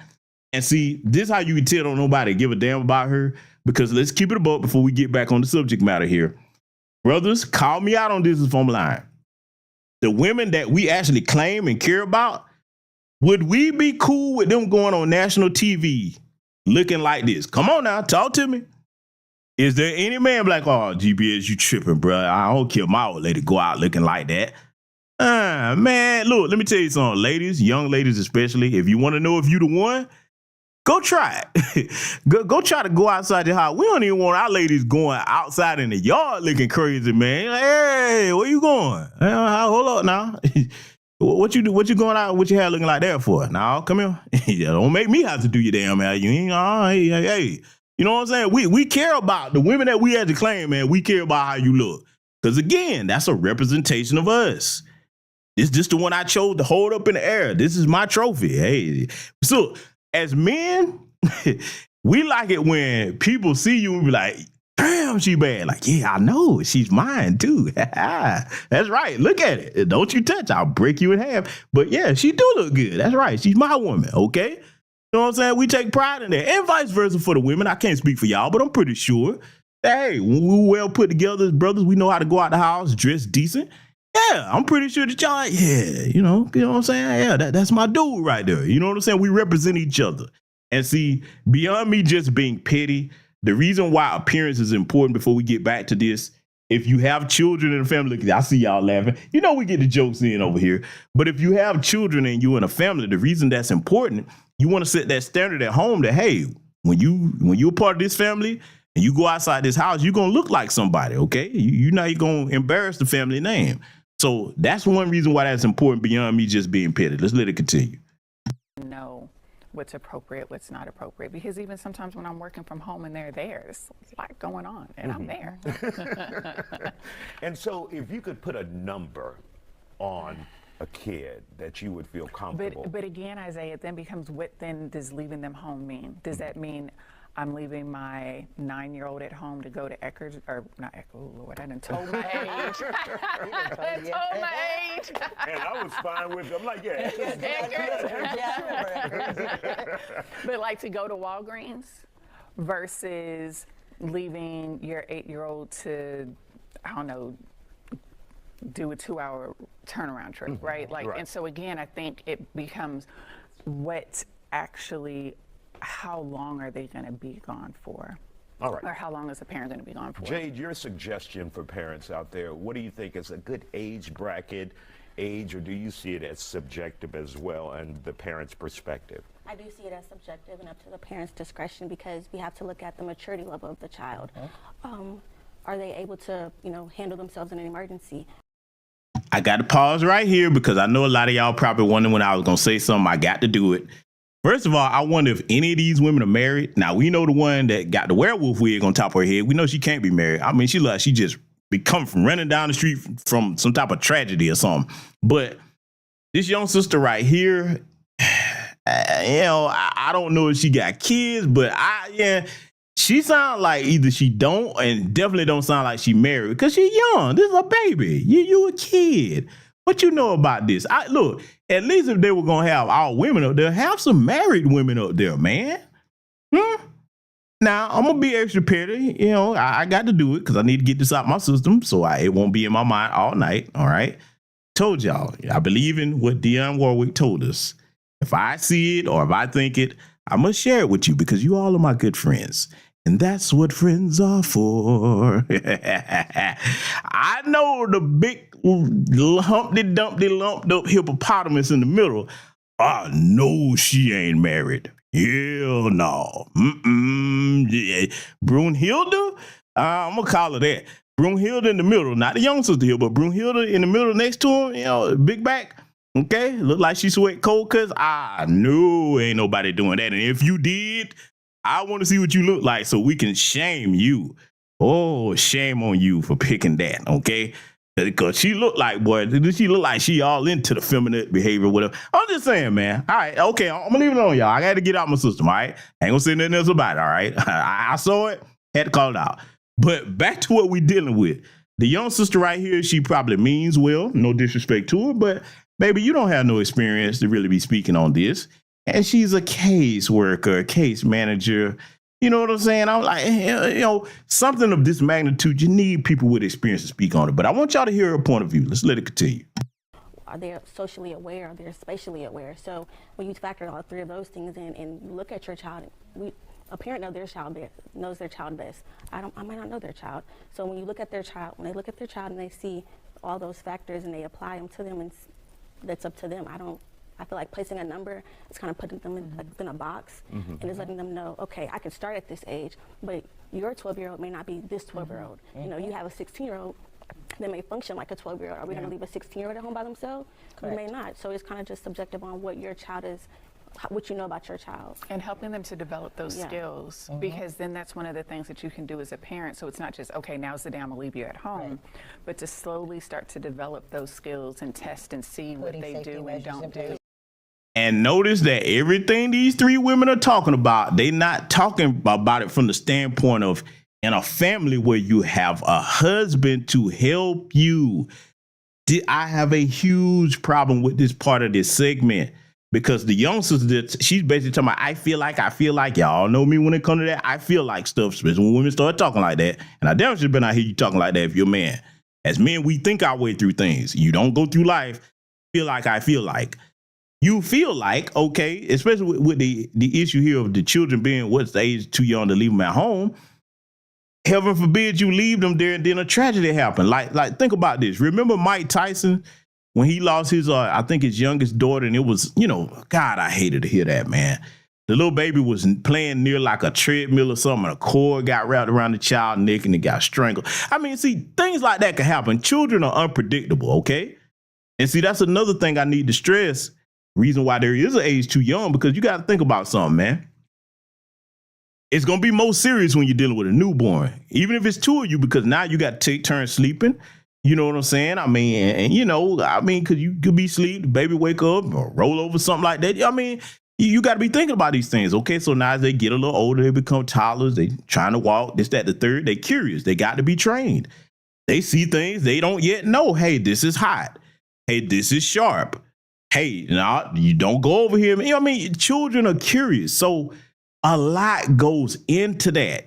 B: And see, this is how you can tell don't nobody give a damn about her, because let's keep it above before we get back on the subject matter here. Brothers, call me out on this if I'm lying. The women that we actually claim and care about, would we be cool with them going on national TV looking like this? Come on now, talk to me. Is there any man like, oh, GBS, you tripping, bro? I don't care my old lady go out looking like that. Man, look, let me tell you something, ladies, young ladies especially, if you want to know if you the one, go try it. go try to go outside the house. We don't even want our ladies going outside in the yard looking crazy, man. Like, hey, where you going? Hold up now. What you do? What you going out with your hair looking like that for? Now, come here. Don't make me have to do your damn hair. You ain't, hey. You know what I'm saying? We care about the women that we had to claim, man. We care about how you look. Because again, that's a representation of us. This just the one I chose to hold up in the air. This is my trophy. Hey. So as men, we like it when people see you and be like, damn, she bad. Like, yeah, I know. She's mine too. That's right. Look at it. Don't you touch. I'll break you in half. But yeah, she do look good. That's right. She's my woman. Okay. You know what I'm saying? We take pride in that. And vice versa for the women. I can't speak for y'all, but I'm pretty sure that, hey, when we well put together as brothers, we know how to go out the house, dress decent. Yeah, I'm pretty sure that y'all like, yeah, you know what I'm saying? Yeah, that's my dude right there. You know what I'm saying? We represent each other. And see, beyond me just being petty, the reason why appearance is important before we get back to this, if you have children in the family, I see y'all laughing. You know we get the jokes in over here. But if you have children and you're in a family, the reason that's important, you want to set that standard at home that, hey, when you're part of this family and you go outside this house, you're going to look like somebody, okay? You're not going to embarrass the family name. So that's one reason why that's important beyond me just being petty. Let's let it continue.
G: Know what's appropriate, what's not appropriate. Because even sometimes when I'm working from home and they're there, there's a lot going on, and I'm there.
C: And so if you could put a number on a kid that you would feel comfortable.
G: But again, Isaiah, it then becomes, what then does leaving them home mean? Does that mean I'm leaving my 9-year-old at home to go to Eckerd's, or not Eckerd, oh Lord, I done told my age. I told my age.
C: And I was fine with it. I'm like, yeah.
G: Eckerd. But like to go to Walgreens versus leaving your 8-year-old to, I don't know, do a 2-hour turnaround trip, right? Like,
C: right.
G: And so again, I think it becomes what actually, how long are they going to be gone for?
C: All right.
G: Or how long is the parent going to be gone for?
C: Jade, your suggestion for parents out there, what do you think is a good age bracket, or do you see it as subjective as well and the parent's perspective?
H: I do see it as subjective and up to the parent's discretion, because we have to look at the maturity level of the child. Are they able to, handle themselves in an emergency?
B: I got to pause right here because I know a lot of y'all probably wondering when I was going to say something. I got to do it. First of all, I wonder if any of these women are married. Now, we know the one that got the werewolf wig on top of her head. We know she can't be married. I mean, she just be coming from running down the street from some type of tragedy or something. But this young sister right here, I don't know if she got kids, but she sounds like either she don't, and definitely don't sound like she married, because she young. This is a baby. You a kid. What you know about this? Look, at least if they were going to have all women up there, have some married women up there, man. Now, I'm going to be extra petty. I got to do it because I need to get this out my system so it won't be in my mind all night, all right? Told y'all, I believe in what Dionne Warwick told us. If I see it or if I think it, I must share it with you because you all are my good friends. And that's what friends are for. I know the big Humpty Dumpty lumped up hippopotamus in the middle. I know she ain't married. Hell no. Yeah. Brunhilde? I'm going to call her that. Brunhilde in the middle. Not the young sister here, but Brunhilde in the middle next to him. Big back. Okay? Look like she sweat cold cuts. I know ain't nobody doing that. And if you did, I want to see what you look like so we can shame you. Oh, shame on you for picking that, okay? Because she look like, she all into the feminine behavior, whatever. I'm just saying, man. All right, okay, I'm going to leave it on y'all. I got to get out my system, all right? I ain't going to say nothing else about it, all right? I saw it, had to call it out. But back to what we dealing with. The young sister right here, she probably means well, no disrespect to her, but baby, you don't have no experience to really be speaking on this. And she's a case worker, case manager. You know what I'm saying? I'm like, something of this magnitude, you need people with experience to speak on it. But I want y'all to hear her point of view. Let's let it continue.
H: Are they socially aware? Are they spatially aware? So when you factor all three of those things in and you look at your child, a parent knows their child best. I might not know their child. So when you look at their child, when they look at their child and they see all those factors and they apply them to them, and that's up to them. I feel like placing a number is kind of putting them in a box and is letting them know, okay, I can start at this age, but your 12-year-old may not be this 12-year-old. You have a 16-year-old that may function like a 12-year-old. Are we going to leave a 16-year-old at home by themselves? Correct. We may not. So it's kind of just subjective on what your child is, what you know about your child.
G: And helping them to develop those skills, because then that's one of the things that you can do as a parent. So it's not just, okay, now's the day I'm gonna leave you at home, but to slowly start to develop those skills and test and see what they do and don't do.
B: And notice that everything these three women are talking about, they not talking about it from the standpoint of in a family where you have a husband to help you. I have a huge problem with this part of this segment because the youngsters that she's basically talking about, I feel like y'all know me when it comes to that. I feel like stuff, especially when women start talking like that. And I damn sure been out here you talking like that if you're a man. As men, we think our way through things. You don't go through life. I feel like. You feel like, okay, especially with the issue here of the children being what's the age too young to leave them at home. Heaven forbid you leave them there and then a tragedy happened. Like think about this. Remember Mike Tyson when he lost his, I think his youngest daughter, and it was, God, I hated to hear that, man. The little baby was playing near like a treadmill or something, and a cord got wrapped around the child's neck and it got strangled. I mean, see, things like that can happen. Children are unpredictable, okay? And see, that's another thing I need to stress. Reason why there is an age too young, because you got to think about something, man. It's going to be more serious when you're dealing with a newborn, even if it's two of you, because now you got to take turns sleeping. You know what I'm saying? I mean, because you could be asleep, the baby wake up or roll over, something like that. I mean, you got to be thinking about these things. Okay, so now as they get a little older, they become toddlers, they trying to walk, this, that, the third. They curious. They got to be trained. They see things they don't yet know. Hey, this is hot. Hey, this is sharp. Hey, now you don't go over here. Children are curious. So a lot goes into that.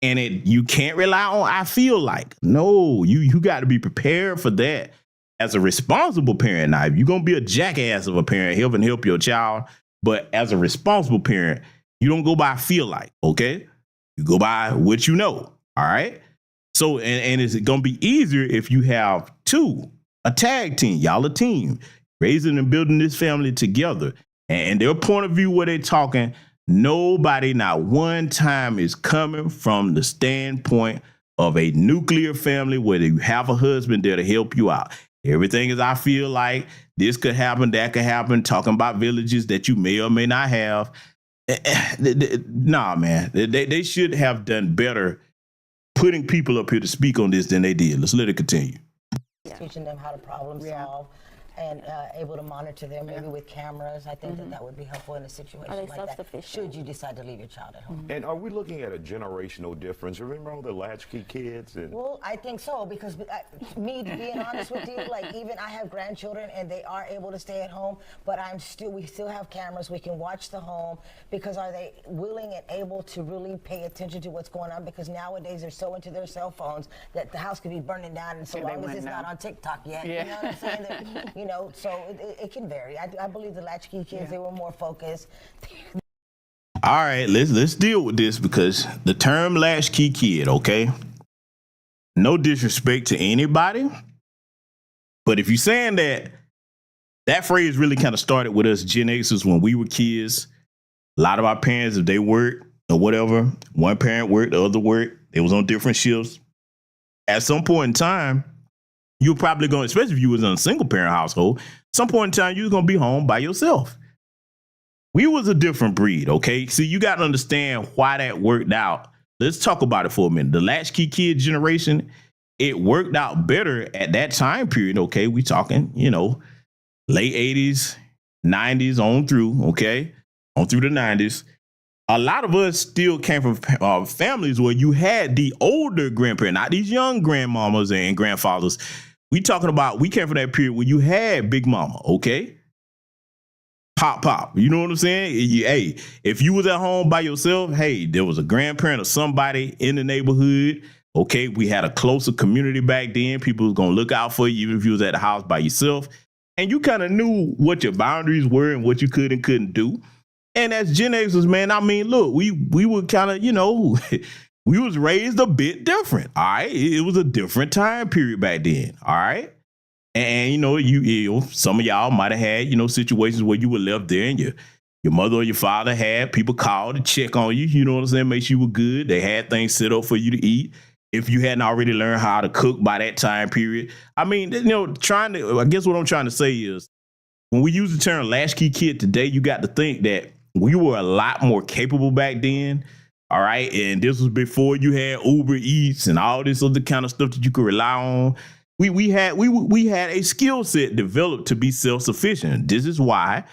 B: And you can't rely on, I feel like. No, you got to be prepared for that as a responsible parent. Now, if you're going to be a jackass of a parent, help your child. But as a responsible parent, you don't go by feel like, okay? You go by what you know, all right? So, and is it going to be easier if you have a tag team, y'all a team, raising and building this family together. And their point of view where they're talking, nobody, not one time, is coming from the standpoint of a nuclear family where you have a husband there to help you out. Everything is, I feel like this could happen, that could happen, talking about villages that you may or may not have. Nah, man, they should have done better putting people up here to speak on this than they did. Let's let it continue.
F: Teaching them how to problem solve. And able to monitor them maybe with cameras. I think that would be helpful in a situation
H: Are they
F: like that,
H: self-sufficient?
F: should you decide to leave your child at home.
C: And are we looking at a generational difference? Remember all the latchkey kids?
F: Well, I think so, because me being honest with you, like even I have grandchildren and they are able to stay at home, but we still have cameras. We can watch the home, because are they willing and able to really pay attention to what's going on? Because nowadays they're so into their cell phones that the house could be burning down, and so long as it's not on TikTok yet, you know what I'm saying? So it can vary. I believe the latchkey kids, they were more focused.
B: All right, let's deal with this, because the term latchkey kid, okay? No disrespect to anybody, but if you're saying that phrase really kind of started with us Gen Xers when we were kids. A lot of our parents, if they worked or whatever, one parent worked, the other worked, they was on different shifts. At some point in time, you're probably going, especially if you was in a single parent household, some point in time, you was going to be home by yourself. We was a different breed, okay? See, you got to understand why that worked out. Let's talk about it for a minute. The latchkey kid generation, it worked out better at that time period, okay? We talking, late 80s, 90s on through, okay? On through the 90s. A lot of us still came from families where you had the older grandparent, not these young grandmamas and grandfathers. We came from that period where you had Big Mama, okay? Pop. You know what I'm saying? Hey, if you was at home by yourself, hey, there was a grandparent or somebody in the neighborhood. Okay, we had a closer community back then. People was going to look out for you even if you was at the house by yourself. And you kind of knew what your boundaries were and what you could and couldn't do. And as Gen Xers, man, I mean, look, we were kind of, we was raised a bit different, all right? It was a different time period back then, all right? And, you some of y'all might have had, situations where you were left there and your mother or your father had people call to check on you, you know what I'm saying, make sure you were good. They had things set up for you to eat. If you hadn't already learned how to cook by that time period. I mean, I guess what I'm trying to say is, when we use the term latchkey kid today, you got to think that we were a lot more capable back then, all right? And this was before you had Uber Eats and all this other kind of stuff that you could rely on. We had a skill set developed to be self-sufficient. This is why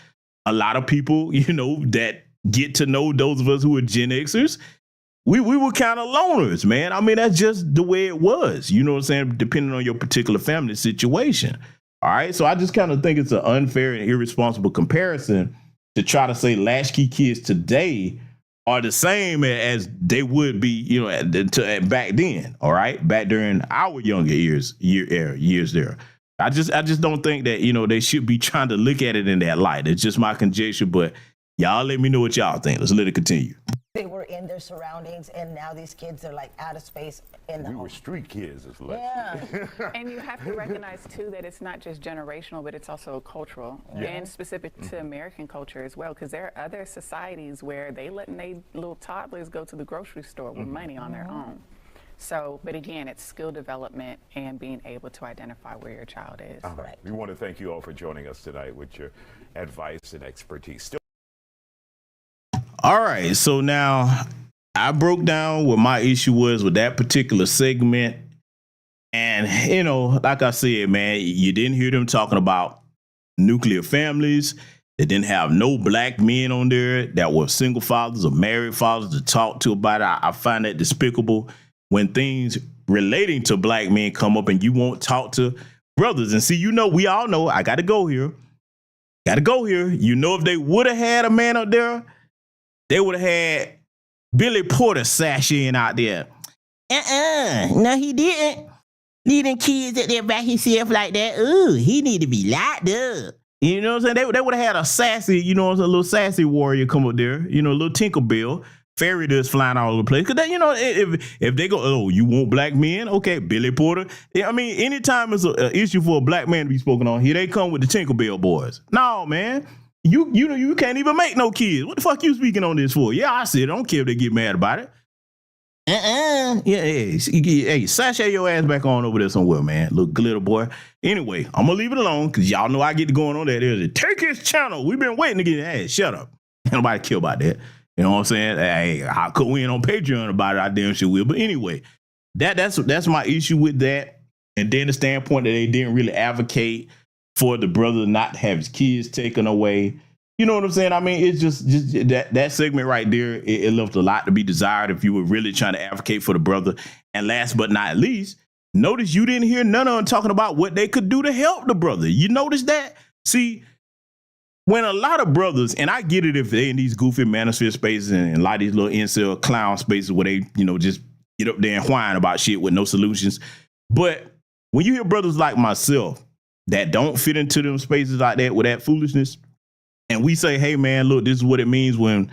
B: a lot of people, that get to know those of us who are Gen Xers, we were kind of loners, man. I mean, that's just the way it was. You know what I'm saying? Depending on your particular family situation. All right. So I just kind of think it's an unfair and irresponsible comparison to try to say latchkey kids today are the same as they would be, you know, back then. All right. Back during our younger years there. I just don't think that, you know, they should be trying to look at it in that light. It's just my conjecture, but y'all let me know what y'all think. Let's let it continue.
F: They were in their surroundings, and now these kids are like out of space in the home.
C: We were street kids, as Lex.
F: Yeah.
G: And you have to recognize too that it's not just generational, but it's also cultural and specific to American culture as well. Because there are other societies where they letting their little toddlers go to the grocery store with money on their own. So, but again, it's skill development and being able to identify where your child is.
C: Right. We want to thank you all for joining us tonight with your advice and expertise.
B: All right, so now I broke down what my issue was with that particular segment. And, you know, like I said, man, you didn't hear them talking about nuclear families. They didn't have no black men on there that were single fathers or married fathers to talk to about it. I find that despicable when things relating to black men come up and you won't talk to brothers. And see, you know, we all know, I got to go here. You know, if they would have had a man up there, they would have had Billy Porter sashaying out there. No, he didn't. Leaving kids at there by himself like that. Ooh, he need to be locked up. You know what I'm saying? They would have had a sassy, you know, a little sassy warrior come up there. You know, a little Tinkerbell. Fairy dust flying all over the place. Because, you know, if they go, oh, you want black men? Okay, Billy Porter. I mean, anytime it's an issue for a black man to be spoken on, here they come with the Tinkerbell boys. No, man. You can't even make no kids. What the fuck you speaking on this for? Yeah, I said, I don't care if they get mad about it. Yeah, hey, sashay your ass back on over there somewhere, man. Little glitter boy. Anyway, I'm gonna leave it alone because y'all know I get to going on that. There's a take his channel. We've been waiting to get hey, shut up. Ain't nobody care about that. You know what I'm saying? Hey, I could win on Patreon about it. I damn sure will. But anyway, that's my issue with that. And then the standpoint that they didn't really advocate for the brother not to have his kids taken away. You know what I'm saying? I mean, it's just that segment right there, it left a lot to be desired if you were really trying to advocate for the brother. And last but not least, notice you didn't hear none of them talking about what they could do to help the brother. You notice that? See, when a lot of brothers, and I get it if they're in these goofy manosphere spaces and a lot of these little incel clown spaces where they, you know, just get up there and whine about shit with no solutions. But when you hear brothers like myself that don't fit into them spaces like that with that foolishness, and we say, hey, man, look, this is what it means when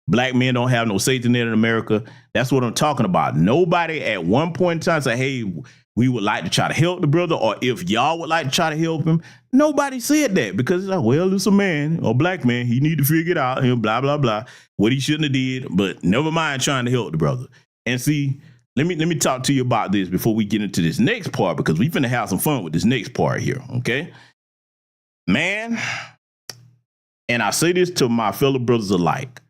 B: black men don't have no safety net in America. That's what I'm talking about. Nobody at one point in time say, hey, we would like to try to help the brother, or if y'all would like to try to help him. Nobody said that because it's like, well, it's a man, a black man. He need to figure it out and blah, blah, blah, what he shouldn't have did. But never mind trying to help the brother. And see, let me talk to you about this before we get into this next part, because we finna have some fun with this next part here, okay? Man, and I say this to my fellow brothers alike.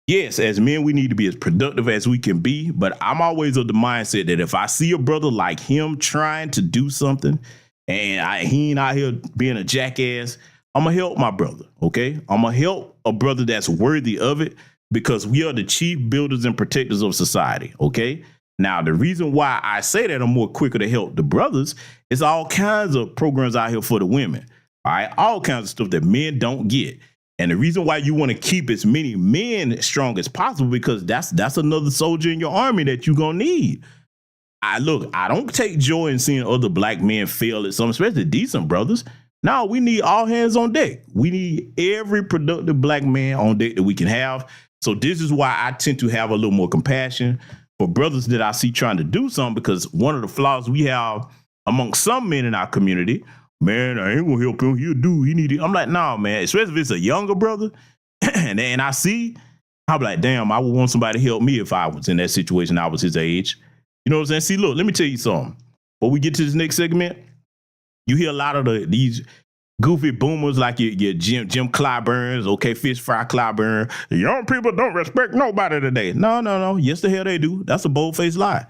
B: Yes, as men, we need to be as productive as we can be, but I'm always of the mindset that if I see a brother like him trying to do something and he ain't out here being a jackass, I'm going to help my brother, okay? I'm going to help a brother that's worthy of it, because we are the chief builders and protectors of society, okay? Now, the reason why I say that I'm more quicker to help the brothers is all kinds of programs out here for the women, all right? All kinds of stuff that men don't get. And the reason why you want to keep as many men strong as possible, because that's another soldier in your army that you're going to need. I don't take joy in seeing other black men fail at some, especially decent brothers. No, we need all hands on deck. We need every productive black man on deck that we can have. So this is why I tend to have a little more compassion for brothers that I see trying to do something, because one of the flaws we have among some men in our community, man, I ain't gonna help him. He'll do. He need it. I'm like, nah, man, especially if it's a younger brother. and I see, I'm like, damn, I would want somebody to help me if I was in that situation. I was his age. You know what I'm saying? See, look, let me tell you something. Before we get to this next segment, you hear a lot of these goofy boomers like your Jim Clyburns, okay, Fish Fry Clyburn. Young people don't respect nobody today. No. Yes, the hell they do. That's a bold-faced lie.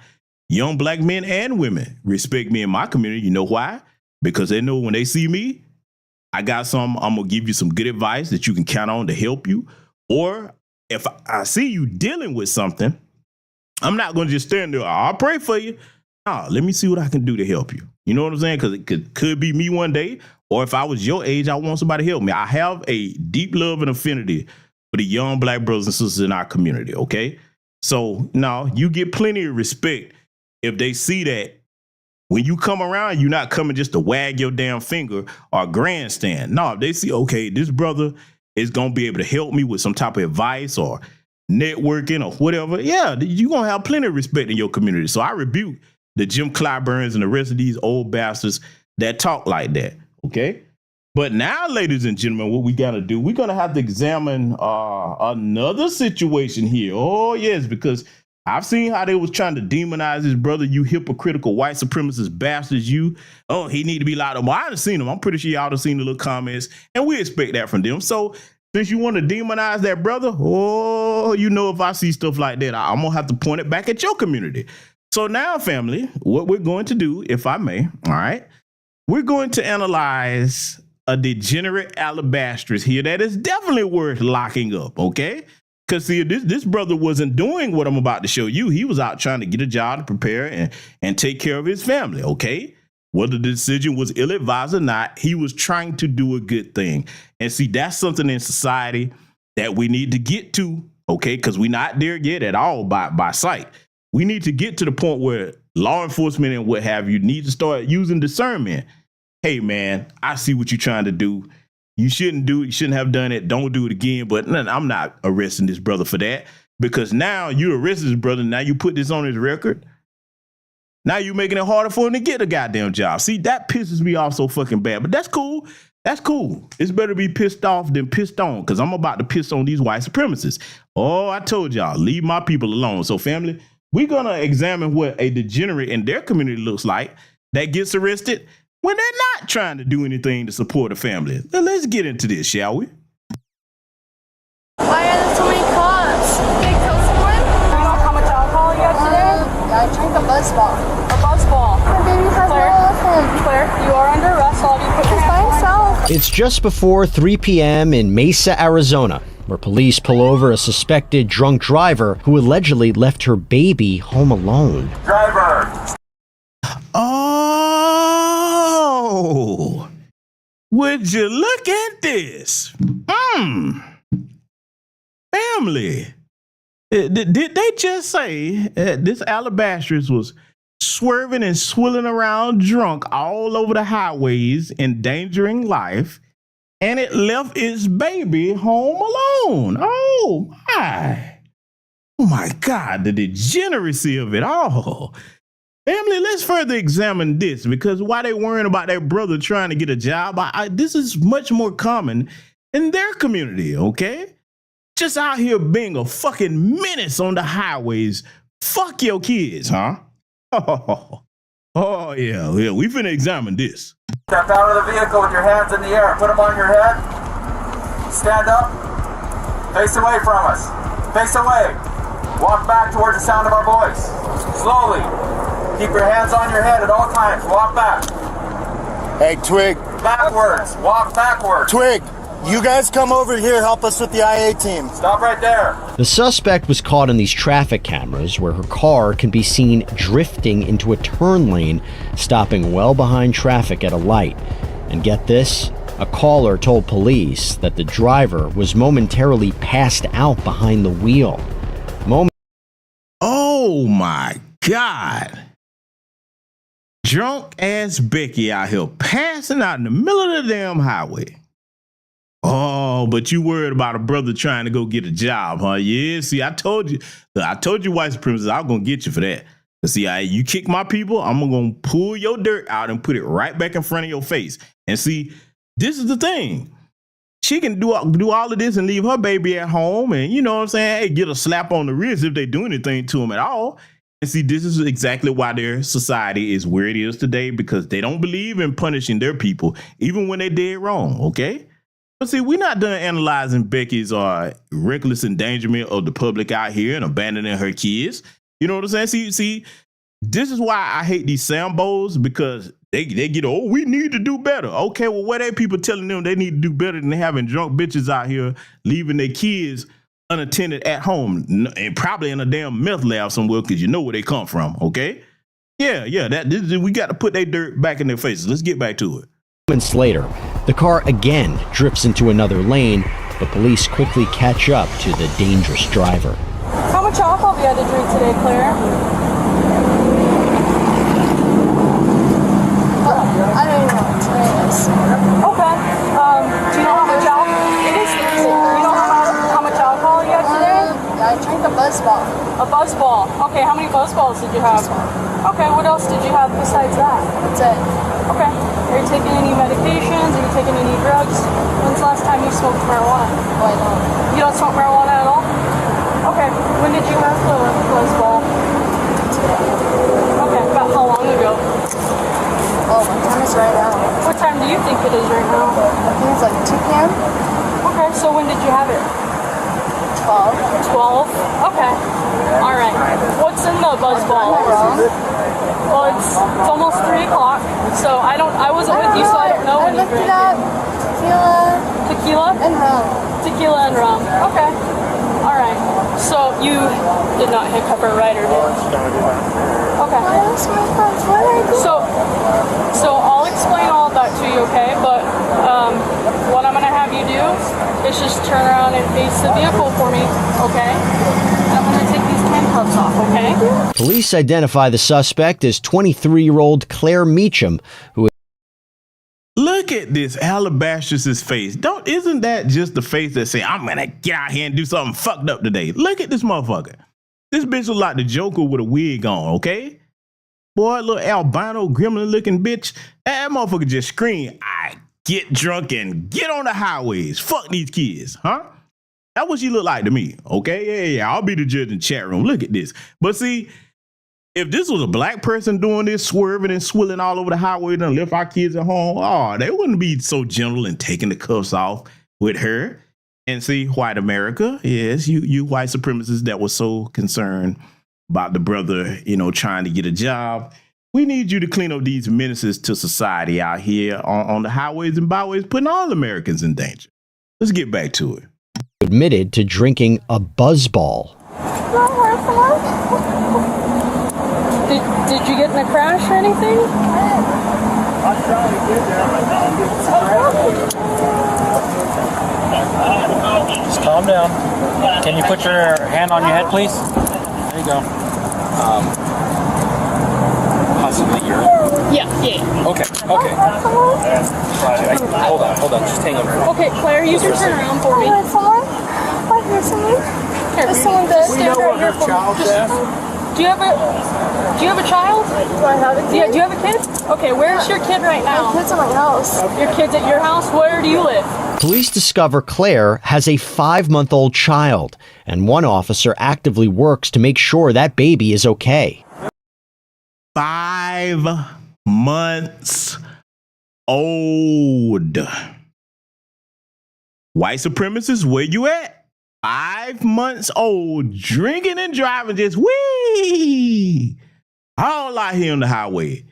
B: Young black men and women respect me in my community. You know why? Because they know when they see me, I'm going to give you some good advice that you can count on to help you. Or if I see you dealing with something I'm not going to just stand there. I'll pray for you. No, let me see what I can do to help you. You know what I'm saying? Because it could be me one day, or if I was your age, I want somebody to help me. I have a deep love and affinity for the young black brothers and sisters in our community, okay? So, no, you get plenty of respect if they see that when you come around, you're not coming just to wag your damn finger or grandstand. No, if they see, okay, this brother is going to be able to help me with some type of advice or networking or whatever, yeah, you're going to have plenty of respect in your community. So I rebuke the Jim Clyburns and the rest of these old bastards that talk like that, okay? But now, ladies and gentlemen, what we got to do, we're going to have to examine another situation here. Oh, yes, because I've seen how they was trying to demonize his brother, you hypocritical white supremacist bastards, you. Oh, he need to be locked up. Well, I haven't seen them. I'm pretty sure y'all have seen the little comments, and we expect that from them. So since you want to demonize that brother, oh, you know, if I see stuff like that, I'm going to have to point it back at your community. So now, family, what we're going to do, if I may, all right, we're going to analyze a degenerate alabastress here that is definitely worth locking up, okay? Because see, this brother wasn't doing what I'm about to show you. He was out trying to get a job to prepare and take care of his family, okay? Whether the decision was ill-advised or not, he was trying to do a good thing. And see, that's something in society that we need to get to, okay? Because we're not there yet at all by sight. We need to get to the point where law enforcement and what have you need to start using discernment. Hey, man, I see what you're trying to do. You shouldn't do it. You shouldn't have done it. Don't do it again. But I'm not arresting this brother for that, because now you arrested his brother. Now you put this on his record. Now you're making it harder for him to get a goddamn job. See, that pisses me off so fucking bad. But that's cool. That's cool. It's better to be pissed off than pissed on, because I'm about to piss on these white supremacists. Oh, I told y'all, leave my people alone. So, family, we're going to examine what a degenerate in their community looks like that gets arrested when they're not trying to do anything to support a family. Now, let's get into this, shall we?
I: Why are there so many cops? Did they kill someone? Do you know how much alcohol you had today? I drank a buzz ball. A buzz ball. My baby has no Claire, you are under arrest. All of you put your hands up.
J: It's just before 3 p.m. in Mesa, Arizona, where police pull over a suspected drunk driver who allegedly left her baby home alone.
K: Driver!
B: Oh, would you look at this? Family, did they just say this alabastress was swerving and swilling around drunk all over the highways, endangering life, and it left its baby home alone? Oh my God, the degeneracy of it all. Family, let's further examine this, because while they worrying about their brother trying to get a job, this is much more common in their community, okay? Just out here being a fucking menace on the highways. Fuck your kids, huh? Oh yeah, we finna examine this.
K: Step out of the vehicle with your hands in the air. Put them on your head. Stand up. Face away from us. Face away. Walk back towards the sound of our voice. Slowly. Keep your hands on your head at all times. Walk back.
L: Hey, Twig.
K: Backwards. Walk backwards.
L: Twig, you guys come over here. Help us with the IA team.
K: Stop right there.
J: The suspect was caught on these traffic cameras where her car can be seen drifting into a turn lane, stopping well behind traffic at a light. And get this, a caller told police that the driver was momentarily passed out behind the wheel.
B: Oh my God. Drunk ass Becky out here passing out in the middle of the damn highway. Oh, but you worried about a brother trying to go get a job, huh? Yeah, see, I told you, white supremacists, I'm going to get you for that. But see, you kick my people, I'm going to pull your dirt out and put it right back in front of your face. And see, this is the thing. She can do all of this and leave her baby at home and, you know what I'm saying, hey, get a slap on the wrist if they do anything to him at all. And see, this is exactly why their society is where it is today, because they don't believe in punishing their people, even when they did wrong, okay? But see, we're not done analyzing Becky's reckless endangerment of the public out here and abandoning her kids. You know what I'm saying? See, this is why I hate these Sambos, because they get, oh, we need to do better. Okay, well, what are people telling them they need to do better than having drunk bitches out here leaving their kids unattended at home, and probably in a damn meth lab somewhere, because you know where they come from, okay? Yeah, we got to put their dirt back in their faces. Let's get back to it.
J: Moments later, the car again drifts into another lane, but police quickly catch up to the dangerous driver.
I: How much alcohol have you had to drink today, Claire? I don't even know what today is. Okay. Do you know how much alcohol it is? Do you know how much alcohol you had today? I drank a buzz ball. A buzz ball. Okay, how many buzz balls did you have? Okay, what else did you have besides that? That's it. Okay. Are you taking any medications? Are you taking any drugs? When's the last time you smoked marijuana? Oh, I don't. You don't smoke marijuana at all? Okay. When did you have the buzz ball? Today. Okay. About how long ago? Oh, what time is it right now? What time do you think it is right now? I think it's like 2 p.m. Okay. So when did you have it? 12. 12? Okay. All right. What's in the buzz ball? Well, it's almost 3 o'clock, so I wasn't with you, so I don't know when you drank it. Tequila and rum. Tequila and rum. Okay. All right. So you did not hiccup or right, or did you? Okay. So I'll explain all of that to you, okay? But what I'm gonna have you do is just turn around and face the vehicle for me, okay? And I'm gonna take these handcuffs off, okay?
J: Police identify the suspect as 23-year-old Claire Meacham, who
B: Look at this Alabastrous' face. Isn't that just the face that say, I'm gonna get out here and do something fucked up today? Look at this motherfucker. This bitch look like the Joker with a wig on, okay? Boy, little albino gremlin looking bitch. That motherfucker just scream, I get drunk and get on the highways. Fuck these kids, huh? That's what she look like to me, okay? Yeah, I'll be the judge in the chat room. Look at this. But see, if this was a black person doing this, swerving and swilling all over the highway and left our kids at home, oh, they wouldn't be so gentle and taking the cuffs off with her. And see, white America, yes, you white supremacists that was so concerned about the brother, trying to get a job. We need you to clean up these menaces to society out here on the highways and byways, putting all Americans in danger. Let's get back to it.
J: admitted to drinking a buzzball.
I: Did you get in a crash or anything?
M: Just calm down. Can you put your hand on your head, please? There you go. Possibly your...
I: Yeah.
M: Okay. Hold on. Just hang on.
I: Okay, Claire, you can turn around for me. Here,
M: someone
I: stand right here for me. Do you have a child?
N: Do I have a kid?
I: Yeah, do you have a kid? Okay, where's your kid right now?
N: My kid's at my house.
I: Your kid's at your house? Where do you live?
J: Police discover Claire has a 5-month-old child, and one officer actively works to make sure that baby is okay.
B: 5 months old. White supremacists, where you at? 5 months old, drinking and driving, just wee, all out here on the highway.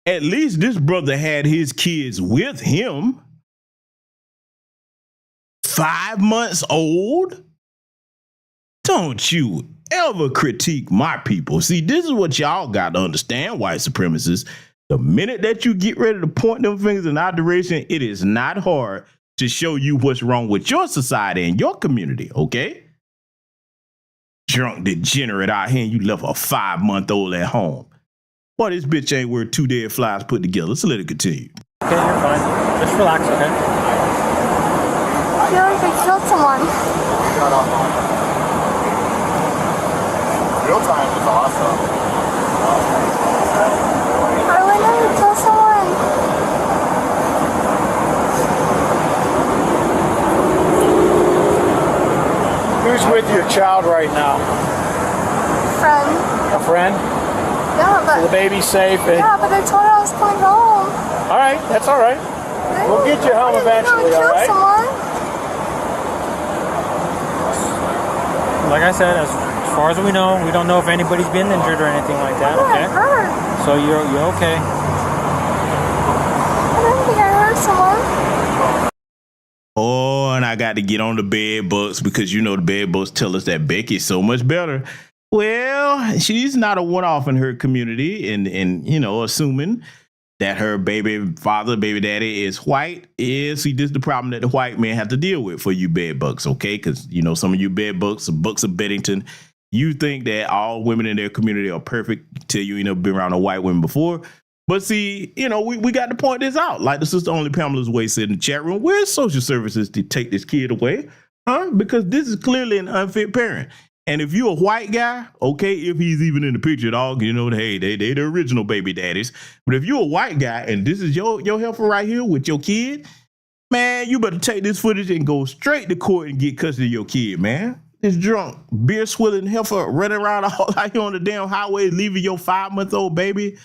B: At least this brother had his kids with him. 5 months old? Don't you ever critique my people. See, this is what y'all got to understand, white supremacists. The minute that you get ready to point them fingers in our direction, it is not hard to show you what's wrong with your society and your community, okay? Drunk degenerate out here and you left a 5-month-old at home. Boy, this bitch ain't worth 2 dead flies put together. Let's let it continue.
M: Okay, you're fine. Just relax, okay?
N: I feel like I killed someone.
K: Shut up. Real time is awesome.
N: I went in to kill someone.
M: Who's with your child right now?
N: Friend.
M: A friend?
N: Yeah, but...
M: So the baby's safe? And...
N: Yeah, but I told her I was going home.
M: All right, that's all right. We'll get you home eventually, all right?
N: Someone.
M: Like I said, as far as we don't know if anybody's been injured or anything like that, okay?
N: I hurt.
M: So you're okay.
N: I didn't think I hurt someone.
B: Oh, and I got to get on the bed bugs because you know the bed bugs tell us that Becky's so much better. Well, she's not a one-off in her community, and you know, assuming that her baby father, baby daddy is white, this is the problem that the white men have to deal with for you bed bugs, okay? Because you know some of you bed bugs, Bucks of Beddington, you think that all women in their community are perfect till you been around a white woman before. But see, you know, we got to point this out. Like the sister Only Pamela's Way said in the chat room, where's social services to take this kid away? Huh? Because this is clearly an unfit parent. And if you're a white guy, okay, if he's even in the picture at all, you know, hey, they the original baby daddies. But if you're a white guy and this is your helper right here with your kid, man, you better take this footage and go straight to court and get custody of your kid, man. This drunk, beer swilling heifer running around all out here on the damn highway, leaving your 5-month-old baby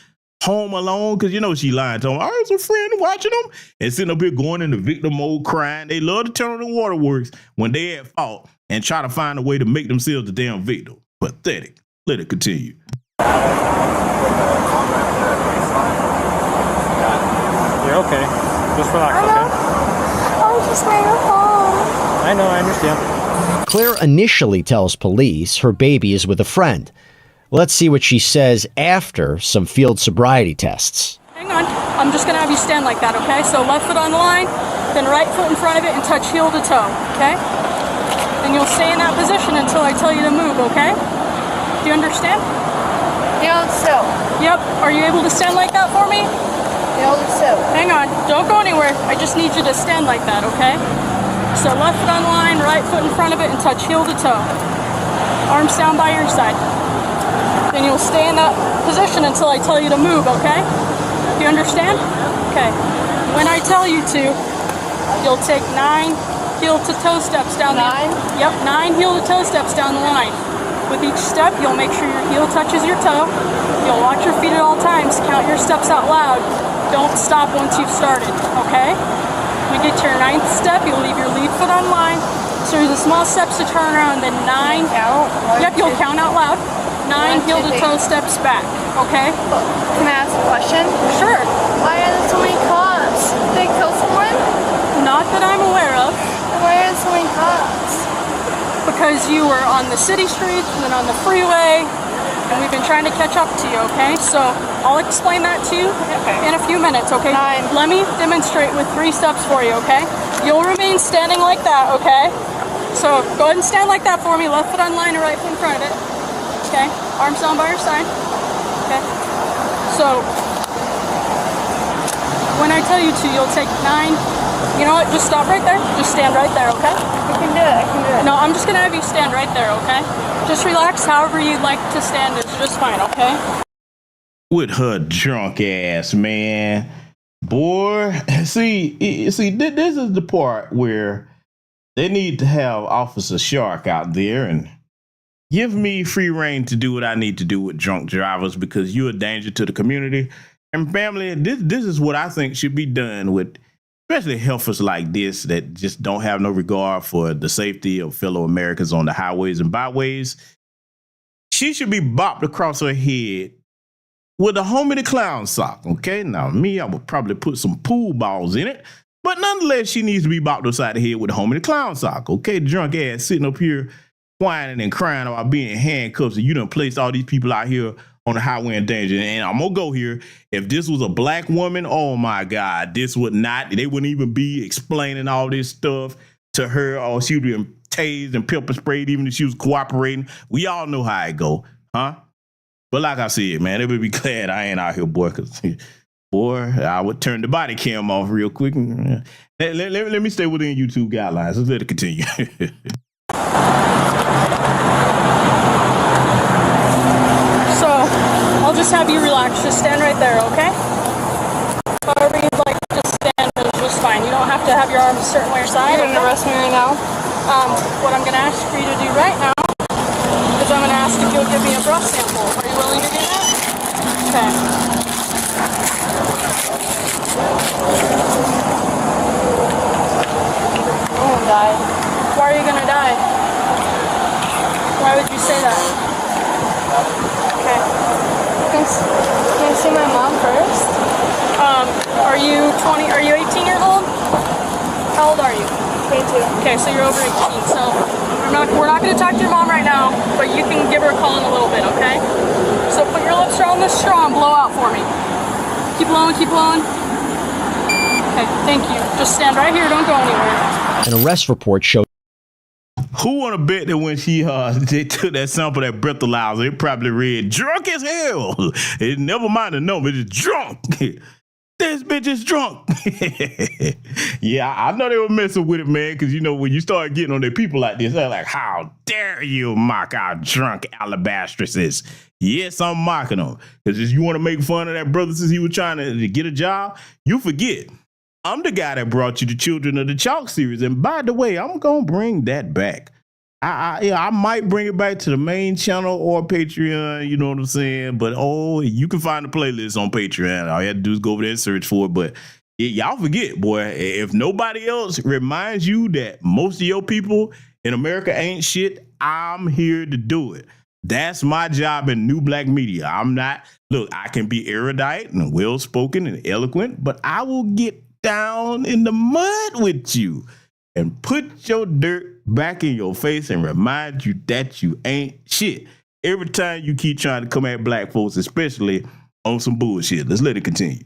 B: home alone, because you know she lying to him. I was a friend watching them and sitting up here going into victim mode crying. They love to turn on the waterworks when they at fault and try to find a way to make themselves the damn victim. Pathetic. Let it continue.
M: You're okay. Just relax, okay?
N: I just made her fall.
M: I know, I understand.
J: Claire initially tells police her baby is with a friend. Let's see what she says after some field sobriety tests.
I: Hang on. I'm just going to have you stand like that, okay? So left foot on the line, then right foot in front of it and touch heel to toe, okay? And you'll stay in that position until I tell you to move, okay? Do you understand?
N: Heel to toe.
I: Yep. Are you able to stand like that for me?
N: Heel to toe.
I: Hang on. Don't go anywhere. I just need you to stand like that, okay? So left foot on the line, right foot in front of it and touch heel to toe. Arms down by your side. Then you'll stay in that position until I tell you to move, okay? Do you understand? Okay. When I tell you to, you'll take 9 heel-to-toe steps down the line. Yep, 9 heel-to-toe steps down the line. With each step, you'll make sure your heel touches your toe. You'll watch your feet at all times. Count your steps out loud. Don't stop once you've started, okay? When you get to your 9th step, you'll leave your lead foot on line. So there's the small steps to turn around, then 9. Yep, you'll count out loud. 9 heel-to-toe steps back, okay?
N: Can I ask a question?
I: Sure.
N: Why are there so many cops? Did they kill someone?
I: Not that I'm aware of.
N: Why are there so many cops?
I: Because you were on the city streets and then on the freeway, and we've been trying to catch up to you, okay? So I'll explain that to you in a few minutes, okay? Let me demonstrate with 3 steps for you, okay? You'll remain standing like that, okay? So go ahead and stand like that for me. Left foot on line and right foot in front of it. Okay, arms down by your side. Okay, so when I tell you to, you'll take 9. You know what? Just stop right there. Just stand right there, okay?
N: I can do it. I can do it.
I: No, I'm just gonna have you stand right there, okay? Just relax. However you'd like to stand is just fine, okay?
B: With her drunk ass, man. Boy, see, this is the part where they need to have Officer Shark out there and give me free reign to do what I need to do with drunk drivers, because you're a danger to the community and family. This is what I think should be done with especially heifers like this that just don't have no regard for the safety of fellow Americans on the highways and byways. She should be bopped across her head with a Homie the Clown sock, okay? Now, me, I would probably put some pool balls in it, but nonetheless, she needs to be bopped upside the head with a Homie the Clown sock, okay? Drunk ass sitting up here whining and crying about being handcuffed, and you done placed all these people out here on the highway in danger. And I'm gonna go here. If this was a black woman, oh my God, this would not, they wouldn't even be explaining all this stuff to her, or she would be tased and pepper sprayed even if she was cooperating. We all know how it go, huh? But like I said, man, they would be glad I ain't out here, boy, because boy, I would turn the body cam off real quick. Let me stay within YouTube guidelines. Let's let it continue.
I: So I'll just have you relax. Just stand right there, okay? However you'd like to stand is just fine. You don't have to have your arms a certain way or side.
N: You're going to arrest me right now?
I: What I'm going to ask for you to do right now is I'm going to ask if you'll give me a breath sample. Are you willing to do that? Okay.
N: I'm going to die.
I: Why are you going to die? Why would you say that? Okay.
N: Can I see my mom first?
I: Are you 20? Are you 18 years old? How old are you?
N: 22.
I: Okay, so you're over 18. So we're not going to talk to your mom right now, but you can give her a call in a little bit, okay? So put your lips around this straw and blow out for me. Keep blowing, keep blowing. Okay, thank you. Just stand right here, don't go anywhere.
J: An arrest report showed.
B: Who want to bet that when they took that sample, that breathalyzer, it probably read drunk as hell. It never mind the number, it's drunk. This bitch is drunk. Yeah, I know they were messing with it, man, because, you know, when you start getting on their people like this, they're like, how dare you mock our drunk alabastresses? Yes, I'm mocking them. Because if you want to make fun of that brother since he was trying to get a job, you forget. I'm the guy that brought you the Children of the Chalk series. And by the way, I'm going to bring that back. I might bring it back to the main channel or Patreon, you know what I'm saying? But, you can find the playlist on Patreon. All you have to do is go over there and search for it. But y'all forget, boy, if nobody else reminds you that most of your people in America ain't shit, I'm here to do it. That's my job in new black media. I'm not, look, I can be erudite and well-spoken and eloquent, but I will get down in the mud with you and put your dirt back in your face and remind you that you ain't shit every time you keep trying to come at black folks, especially on some bullshit. Let's let it continue.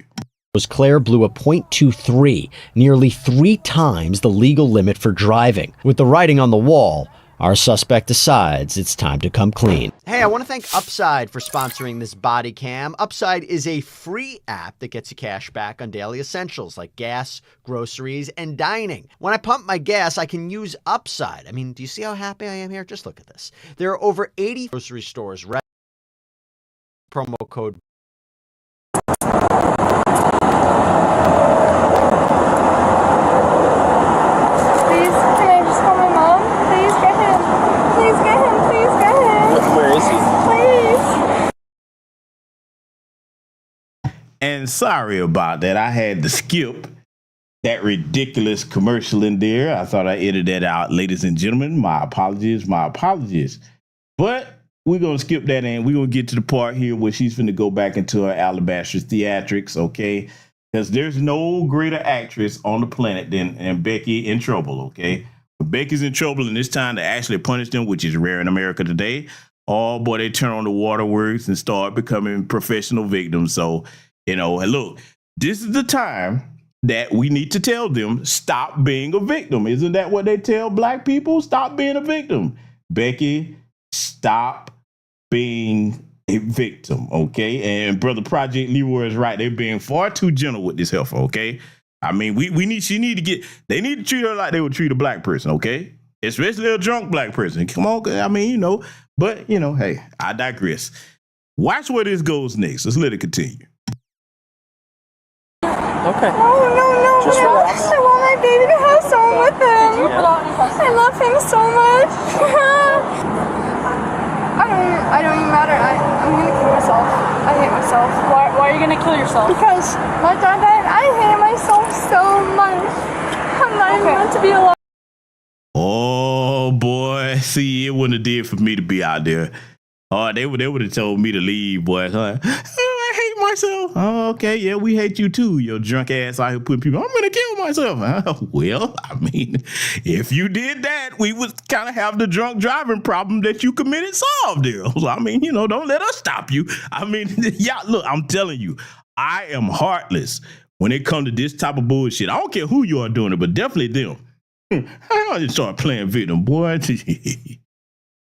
J: Claire blew a .23, nearly 3 times the legal limit for driving. With the writing on the wall, our suspect decides it's time to come clean. Hey, I want to thank Upside for sponsoring this body cam. Upside is a free app that gets you cash back on daily essentials like gas, groceries, and dining. When I pump my gas, I can use Upside. I mean, do you see how happy I am here? Just look at this. There are over 80 grocery stores. Promo code.
B: And sorry about that. I had to skip that ridiculous commercial in there. I thought I edited that out. Ladies and gentlemen, my apologies, my apologies. But we're going to skip that and we're going to get to the part here where she's going to go back into her alabaster theatrics, okay? Because there's no greater actress on the planet than Becky in trouble, okay? When Becky's in trouble and it's time to actually punish them, which is rare in America today, oh boy, they turn on the waterworks and start becoming professional victims. So, you know, look, this is the time that we need to tell them, stop being a victim. Isn't that what they tell black people? Stop being a victim. Becky, stop being a victim, okay? And Brother Project Leroy is right. They're being far too gentle with this heifer, okay? I mean, they need to treat her like they would treat a black person, okay? Especially a drunk black person. Come on, I mean, you know, but, you know, hey, I digress. Watch where this goes next. Let's let it continue.
N: Okay. No. Just relax. I want my baby to have someone with him. I love him so much. I don't even matter. I'm gonna kill myself. I hate myself.
I: Why are you gonna kill yourself?
N: Because my dad died. I hate myself so much. I'm not even meant to be alive.
B: Oh boy, see, it wouldn't have did for me to be out there. Oh, they would have told me to leave, boy. I hate myself. Oh, okay, yeah, we hate you too, you drunk ass out here putting people. I'm gonna kill myself. Well, I mean, if you did that, we would kind of have the drunk driving problem that you committed solved there. So, I mean, you know, don't let us stop you. I mean, yeah, look, I'm telling you, I am heartless when it comes to this type of bullshit. I don't care who you are doing it, but definitely them. I just start playing victim, boy.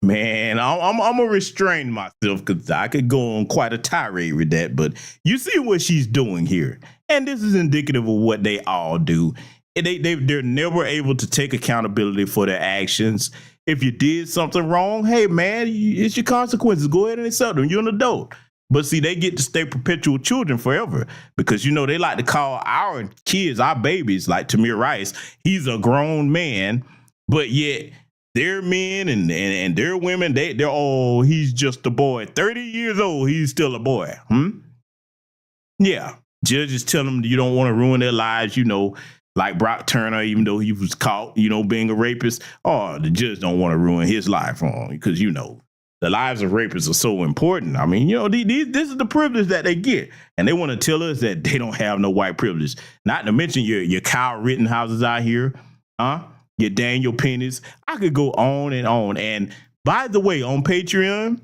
B: Man, I'm gonna restrain myself because I could go on quite a tirade with that. But you see what she's doing here, and this is indicative of what they all do. They're never able to take accountability for their actions. If you did something wrong, hey man, it's your consequences. Go ahead and accept them. You're an adult. But see, they get to stay perpetual children forever because, you know, they like to call our kids, our babies, like Tamir Rice. He's a grown man, but yet their men and their women, they're all, he's just a boy. 30 years old, he's still a boy. Yeah. Judges tell them you don't want to ruin their lives, you know, like Brock Turner, even though he was caught, you know, being a rapist. Oh, the judge don't want to ruin his life because, you know, the lives of rapists are so important. I mean, you know, this is the privilege that they get. And they want to tell us that they don't have no white privilege. Not to mention your Kyle Rittenhouses out here. your Daniel Pennies. I could go on and on. And by the way, on Patreon,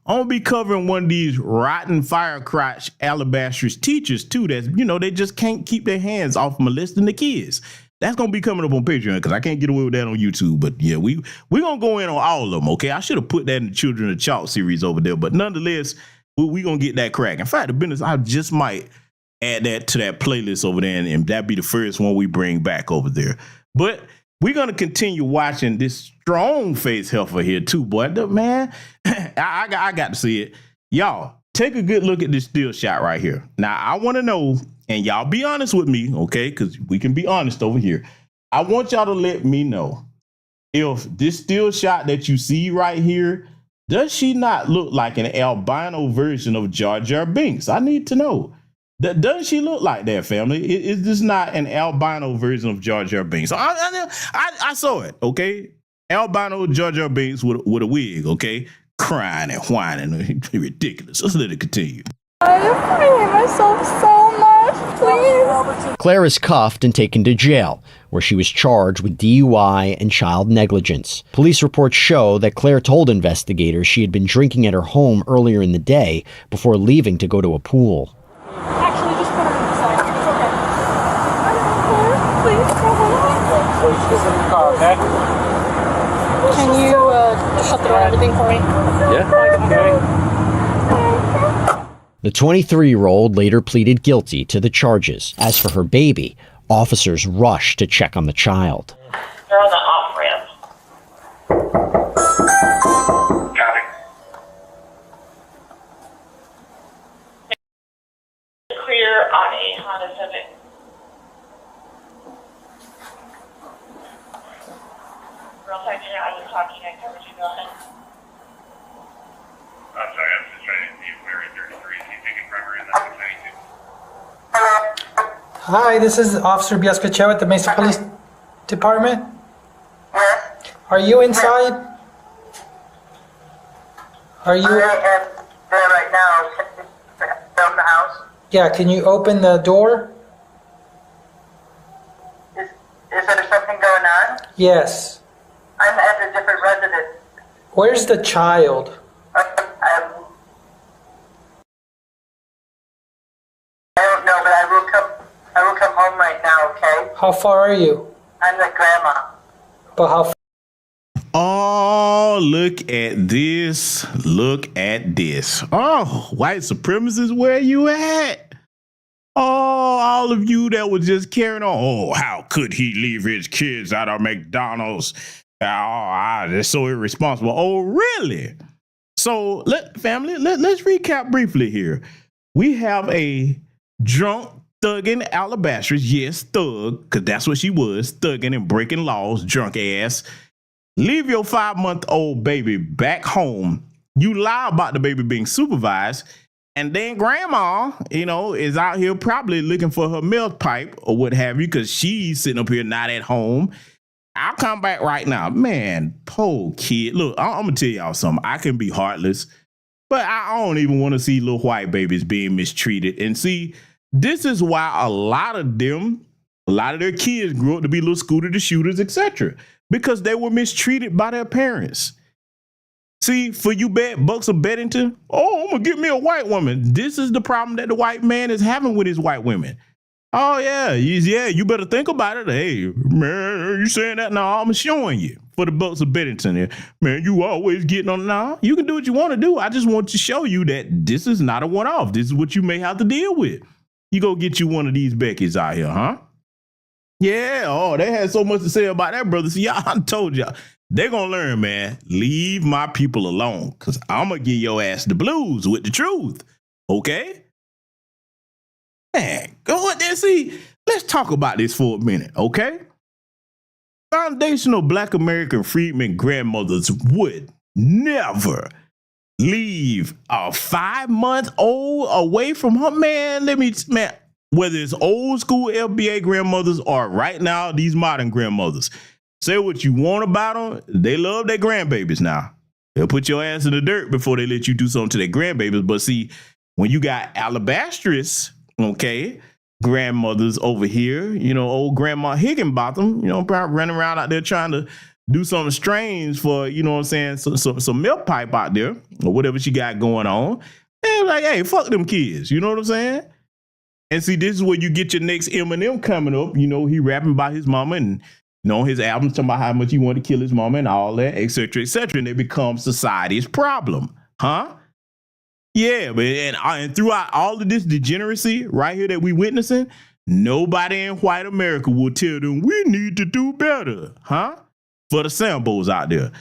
B: I'm gonna be covering one of these rotten fire crotch alabastrous teachers too. That's, you know, they just can't keep their hands off molesting the kids. That's gonna be coming up on Patreon because I can't get away with that on YouTube. But yeah, we gonna go in on all of them. Okay, I should have put that in the Children of Chalk series over there. But nonetheless, we gonna get that crack. In fact, the business, I just might add that to that playlist over there, and that'd be the first one we bring back over there. But we're gonna continue watching this strong face heifer here too, boy. Man, I got to see it. Y'all, take a good look at this still shot right here. Now, I want to know, and y'all be honest with me, okay? Because we can be honest over here. I want y'all to let me know if this still shot that you see right here, does she not look like an albino version of Jar Jar Binks? I need to know. Does she look like that, family? Is this not an albino version of Jar Jar Binks? I saw it, okay? Albino Jar Jar Binks with a wig, okay? Crying and whining. Ridiculous. Let's let it continue.
I: I hate myself so much, please.
J: Claire is cuffed and taken to jail, where she was charged with DUI and child negligence. Police reports show that Claire told investigators she had been drinking at her home earlier in the day before leaving to go to a pool.
I: Actually, just put her inside. It's okay. Please, go home.
M: Please get in the car, okay?
I: Can you shut the door and everything for me?
M: Yeah.
I: Okay.
J: The 23-year-old later pleaded guilty to the charges. As for her baby, officers rushed to check on the child.
O: They're on the off-ramp. Copy. Clear on a Honda Civic. Real time, I was talking, I covered you, go ahead. I'm sorry, I'm just trying to see if we're in 33, see if you can remember in that 92.
P: Hi, this is Officer Biascache with the Mesa Police Department.
O: Yes?
P: Are you inside? Are you?
O: I am there right now. From the house.
P: Yeah, can you open the door?
O: Is there something going on?
P: Yes.
O: I'm at a different residence.
P: Where's the child?
O: I don't know, but I will come home right now, okay?
P: How far are you?
O: I'm with Grandma.
P: But how far?
B: Oh, look at this. Look at this. Oh, white supremacists, where you at? Oh, all of you that was just carrying on. Oh, how could he leave his kids out of McDonald's? Oh, that's so irresponsible. Oh, really? So, family, let's recap briefly here. We have a drunk, thugging alabastrous. Yes, thug, because that's what she was, thugging and breaking laws, drunk ass. Leave your 5-month-old baby back home. You lie about the baby being supervised. And then grandma, is out here probably looking for her milk pipe or what have you, because she's sitting up here not at home. I'll come back right now. Man, poor kid. Look, I'm going to tell y'all something. I can be heartless, but I don't even want to see little white babies being mistreated. And see, this is why a lot of their kids grew up to be little Scooter the Shooters, etc., because they were mistreated by their parents. See, for you bucks of Beddington, I'm going to get me a white woman. This is the problem that the white man is having with his white women. Oh, yeah, you better think about it. Hey, man, you saying that? No, I'm showing you for the bucks of Beddington here. Man, you always getting on. Nah, you can do what you want to do. I just want to show you that this is not a one-off. This is what you may have to deal with. You go get you one of these Beckys out here, huh? Yeah, they had so much to say about that, brother. See, I told y'all. They're going to learn, man. Leave my people alone, because I'm going to give your ass the blues with the truth, okay? Man, go out there, see. Let's talk about this for a minute, okay? Foundational Black American freedmen grandmothers would never leave a 5-month-old away from her. Man, whether it's old school FBA grandmothers or right now these modern grandmothers, say what you want about them. They love their grandbabies now. They'll put your ass in the dirt before they let you do something to their grandbabies. But see, when you got alabastrous, okay, grandmothers over here, you know, old Grandma Higginbotham, you know, probably running around out there trying to do something strange for, you know what I'm saying, some milk pipe out there or whatever she got going on. And like, hey, fuck them kids, you know what I'm saying? And see, this is where you get your next Eminem coming up. You know, he rapping about his mama and, you know, his albums talking about how much he wanted to kill his mama and all that, et cetera, and it becomes society's problem, huh? Yeah, but and throughout all of this degeneracy right here that we witnessing, nobody in white America will tell them we need to do better, huh? For the Sambos out there.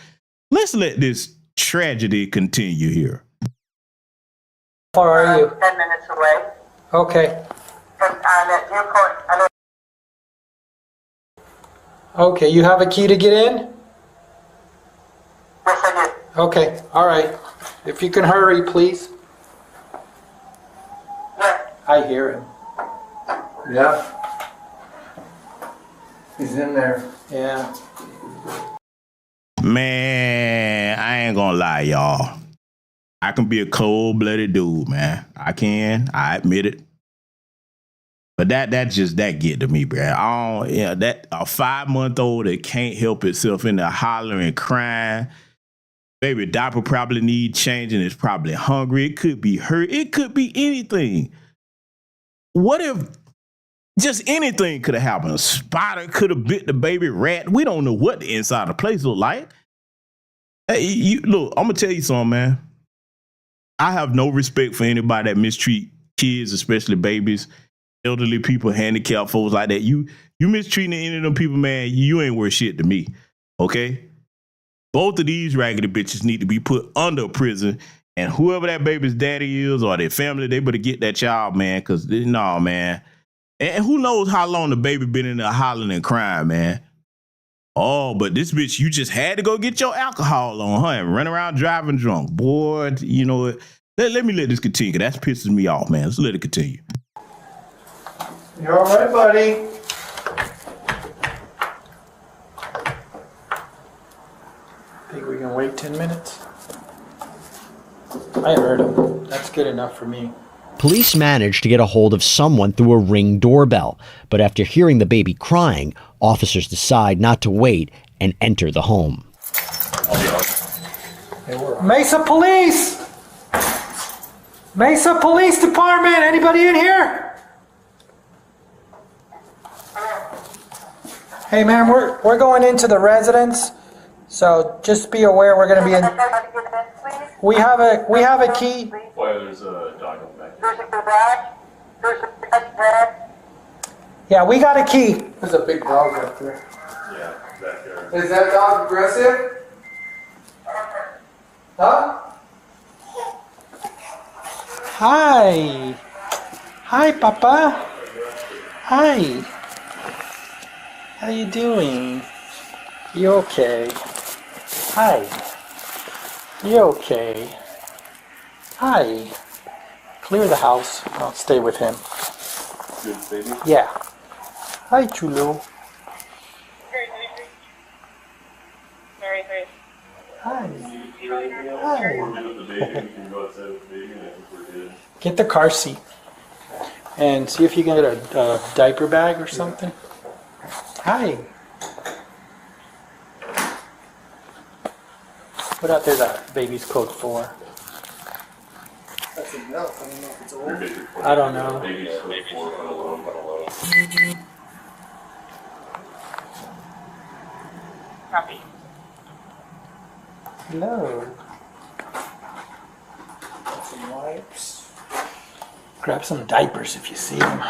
B: Let's let this tragedy continue here.
P: How far are you?
O: 10 minutes away.
P: Okay.
O: From that viewpoint.
P: Okay, you have a key to get in?
O: Yes, I do.
P: Okay, all right. If you can hurry, please.
O: Yeah.
P: I hear him.
L: Yeah. He's in there.
P: Yeah.
B: Man, I ain't gonna lie, y'all. I can be a cold-blooded dude, man. I can. I admit it. But that get to me, bro. That a 5-month-old that can't help itself in there hollering, crying. Baby diaper probably need changing. It's probably hungry. It could be hurt. It could be anything. What if just anything could have happened? A spider could have bit the baby rat. We don't know what the inside of the place look like. Hey, look, I'm gonna tell you something, man. I have no respect for anybody that mistreat kids, especially babies, elderly people, handicapped folks like that. You mistreating any of them people, man, you ain't worth shit to me. Okay? Both of these raggedy bitches need to be put under prison, and whoever that baby's daddy is or their family, they better get that child, man, because no, man. And who knows how long the baby been in there hollering and crying, man. Oh, but this bitch, you just had to go get your alcohol on, huh? And run around driving drunk. Boy, you know what? Let me let this continue. That's pisses me off, man. Let's let it continue.
P: You all right, buddy? Think we can wait 10 minutes? I heard him. That's good enough for me.
J: Police managed to get a hold of someone through a Ring doorbell, but after hearing the baby crying, officers decide not to wait and enter the home.
P: Mesa Police! Mesa Police Department! Anybody in here? Hey man, we're going into the residence, so just be aware we're going to be in. We have a key.
Q: Well, there's a dog back
O: there.
P: Yeah, we got a key.
L: There's a big dog up there.
Q: Yeah, back there.
L: Is that dog aggressive? Huh?
P: Hi. Hi, Papa. Hi. How you doing? You okay? Hi. You okay? Hi. Clear the house. I'll stay with him.
Q: Good, baby.
P: Yeah. Hi, Chulo. Hi. Hi. Get the car seat and see if you can get a diaper bag or something. Hi. What out there that baby's code for?
L: That's a milk. I don't know if it's old.
P: I don't know.
O: Copy.
P: Hello. Some wipes. Grab some diapers if you see them.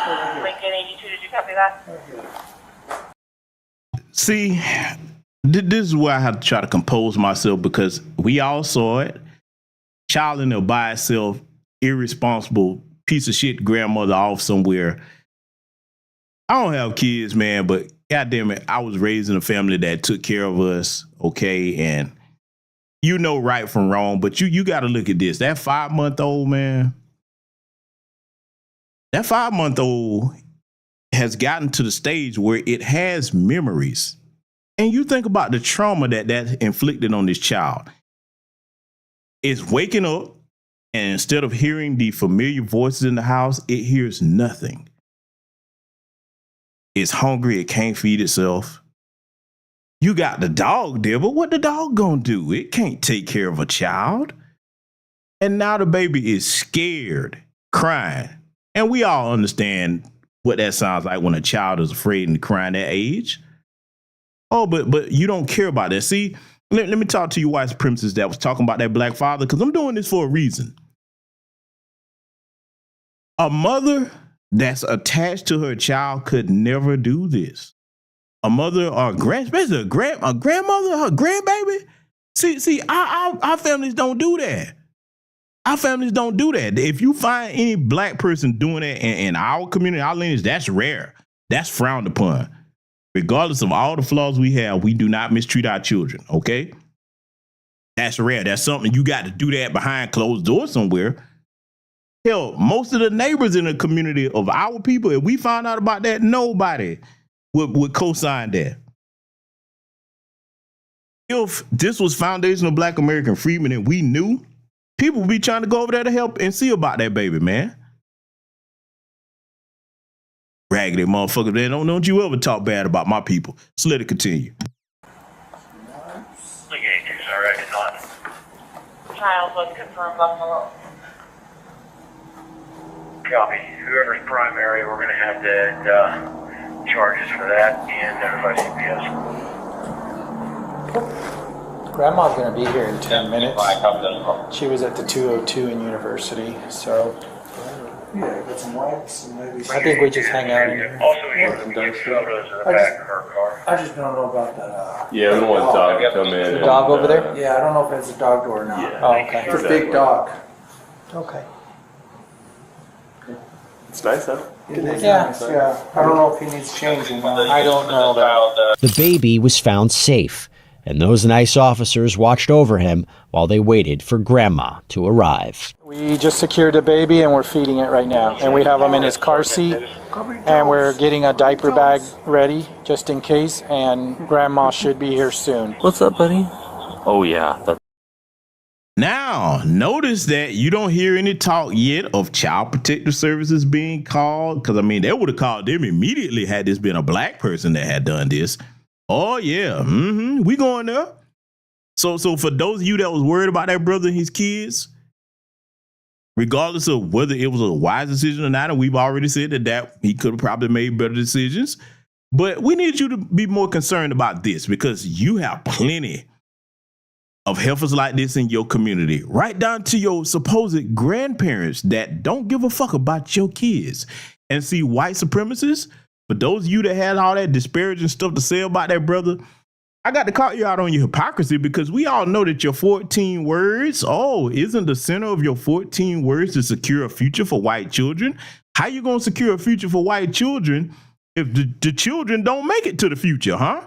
O: Lincoln 82, did you copy that?
B: See, this is where I have to try to compose myself because we all saw it. Child in there by itself, irresponsible piece of shit grandmother off somewhere. I don't have kids, man, but goddamn it, I was raised in a family that took care of us, okay, and you know right from wrong, but you got to look at this. That 5-month-old, man, that 5-month-old has gotten to the stage where it has memories. And you think about the trauma that inflicted on this child. It's waking up, and instead of hearing the familiar voices in the house, it hears nothing. It's hungry. It can't feed itself. You got the dog there, but what the dog gonna do? It can't take care of a child. And now the baby is scared, crying. And we all understand what that sounds like when a child is afraid and crying that age. Oh, but you don't care about that. See, let me talk to you white supremacists that was talking about that black father, because I'm doing this for a reason. A mother that's attached to her child could never do this. A mother or a grandmother, her grandbaby. See, our families don't do that. Our families don't do that. If you find any black person doing that in our community, our lineage, that's rare. That's frowned upon. Regardless of all the flaws we have, we do not mistreat our children, okay? That's rare. That's something you got to do that behind closed doors somewhere. Hell, most of the neighbors in the community of our people, if we found out about that, nobody would co-sign that. If this was foundational Black American freedom and we knew, people would be trying to go over there to help and see about that baby, man. Raggedy motherfucker, man. Don't you ever talk bad about my people. So let it continue.
O: Child was confirmed Buffalo. Copy. Whoever's primary, we're going to have to charges for that and notify CPS.
P: Grandma's going to be here in 10 minutes. She was at the 202 in University, so
L: Yeah, get some wipes and maybe.
P: I think we just hang out here.
O: Also, here are the photos in the back of her car.
L: I just don't know about that.
Q: Yeah, we don't want the dog to come in.
P: The dog over there?
L: Yeah, I don't know if it's a dog door or not.
Q: Yeah.
P: Oh, okay.
L: It's a big dog.
P: Okay.
Q: It's nice, huh?
L: It is
P: Yeah.
L: nice, yeah. I don't know if he needs changing.
P: I don't know that.
J: The baby was found safe, and those nice officers watched over him while they waited for Grandma to arrive.
P: We just secured the baby and we're feeding it right now. And we have him in his car seat and we're getting a diaper bag ready just in case, and Grandma should be here soon.
R: What's up, buddy? Oh, yeah.
B: Now, notice that you don't hear any talk yet of Child Protective Services being called, because, I mean, they would have called them immediately had this been a black person that had done this. Oh, yeah. We going there. So for those of you that was worried about that brother and his kids, regardless of whether it was a wise decision or not, and we've already said that he could have probably made better decisions, but we need you to be more concerned about this, because you have plenty of heifers like this in your community, right down to your supposed grandparents that don't give a fuck about your kids. And see, white supremacists, for those of you that had all that disparaging stuff to say about that brother, I got to call you out on your hypocrisy, because we all know that your 14 words, isn't the center of your 14 words to secure a future for white children? How you going to secure a future for white children if the children don't make it to the future, huh?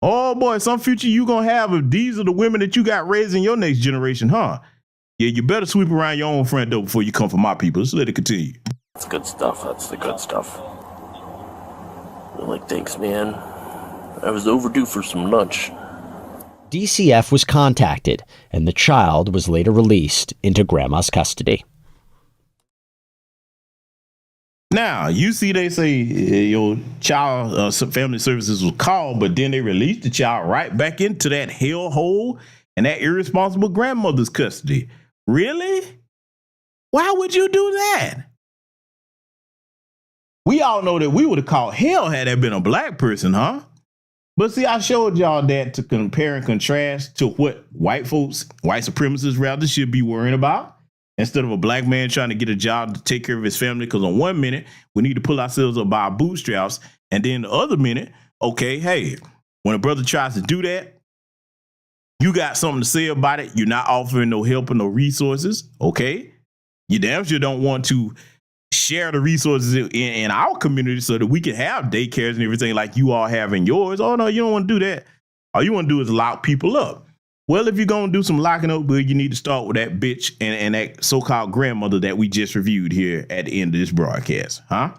B: Oh boy, some future you gonna have if these are the women that you got raised in your next generation, huh? Yeah, you better sweep around your own front door before you come for my people. Let's let it continue.
R: That's good stuff. That's the good stuff. Like, thanks, man. I was overdue for some lunch.
J: DCF was contacted, and the child was later released into Grandma's custody.
B: Now, you see they say your child family services was called, but then they released the child right back into that hellhole and that irresponsible grandmother's custody. Really? Why would you do that? We all know that we would have called hell had that been a black person, huh? But see, I showed y'all that to compare and contrast to what white folks, white supremacists rather, should be worrying about. Instead of a black man trying to get a job to take care of his family, because on one minute, we need to pull ourselves up by our bootstraps. And then the other minute, okay, hey, when a brother tries to do that, you got something to say about it. You're not offering no help or no resources, okay? You damn sure don't want to share the resources in our community so that we can have daycares and everything like you all have in yours. Oh, no, you don't want to do that. All you want to do is lock people up. Well, if you're going to do some locking up, you need to start with that bitch and that so-called grandmother that we just reviewed here at the end of this broadcast, huh?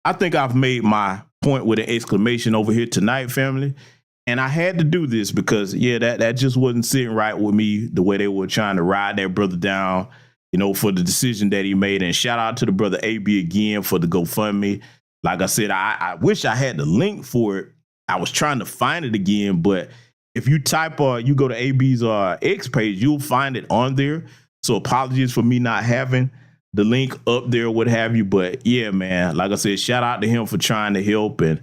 B: I think I've made my point with an exclamation over here tonight, family. And I had to do this because, yeah, that just wasn't sitting right with me, the way they were trying to ride that brother down, for the decision that he made. And shout out to the brother AB again for the GoFundMe. Like I said, I wish I had the link for it. I was trying to find it again, but if you type you go to AB's X page, you'll find it on there. So apologies for me not having the link up there, what have you. But yeah, man, like I said, shout out to him for trying to help. And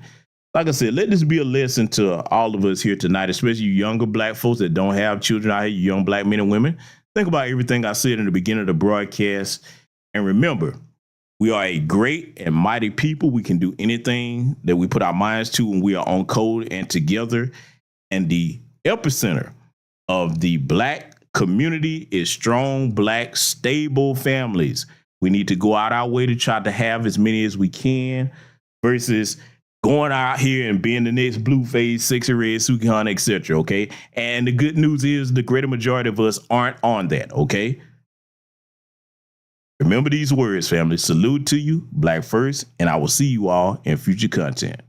B: like I said, let this be a lesson to all of us here tonight, especially you younger black folks that don't have children out here, you young black men and women. Think about everything I said in the beginning of the broadcast. And remember, we are a great and mighty people. We can do anything that we put our minds to when we are on code and together. And the epicenter of the black community is strong, black, stable families. We need to go out our way to try to have as many as we can versus going out here and being the next Blueface, Sexy Red, Suki Hunt, etc. Okay. And the good news is the greater majority of us aren't on that. Okay. Remember these words, family. Salute to you, Black first, and I will see you all in future content.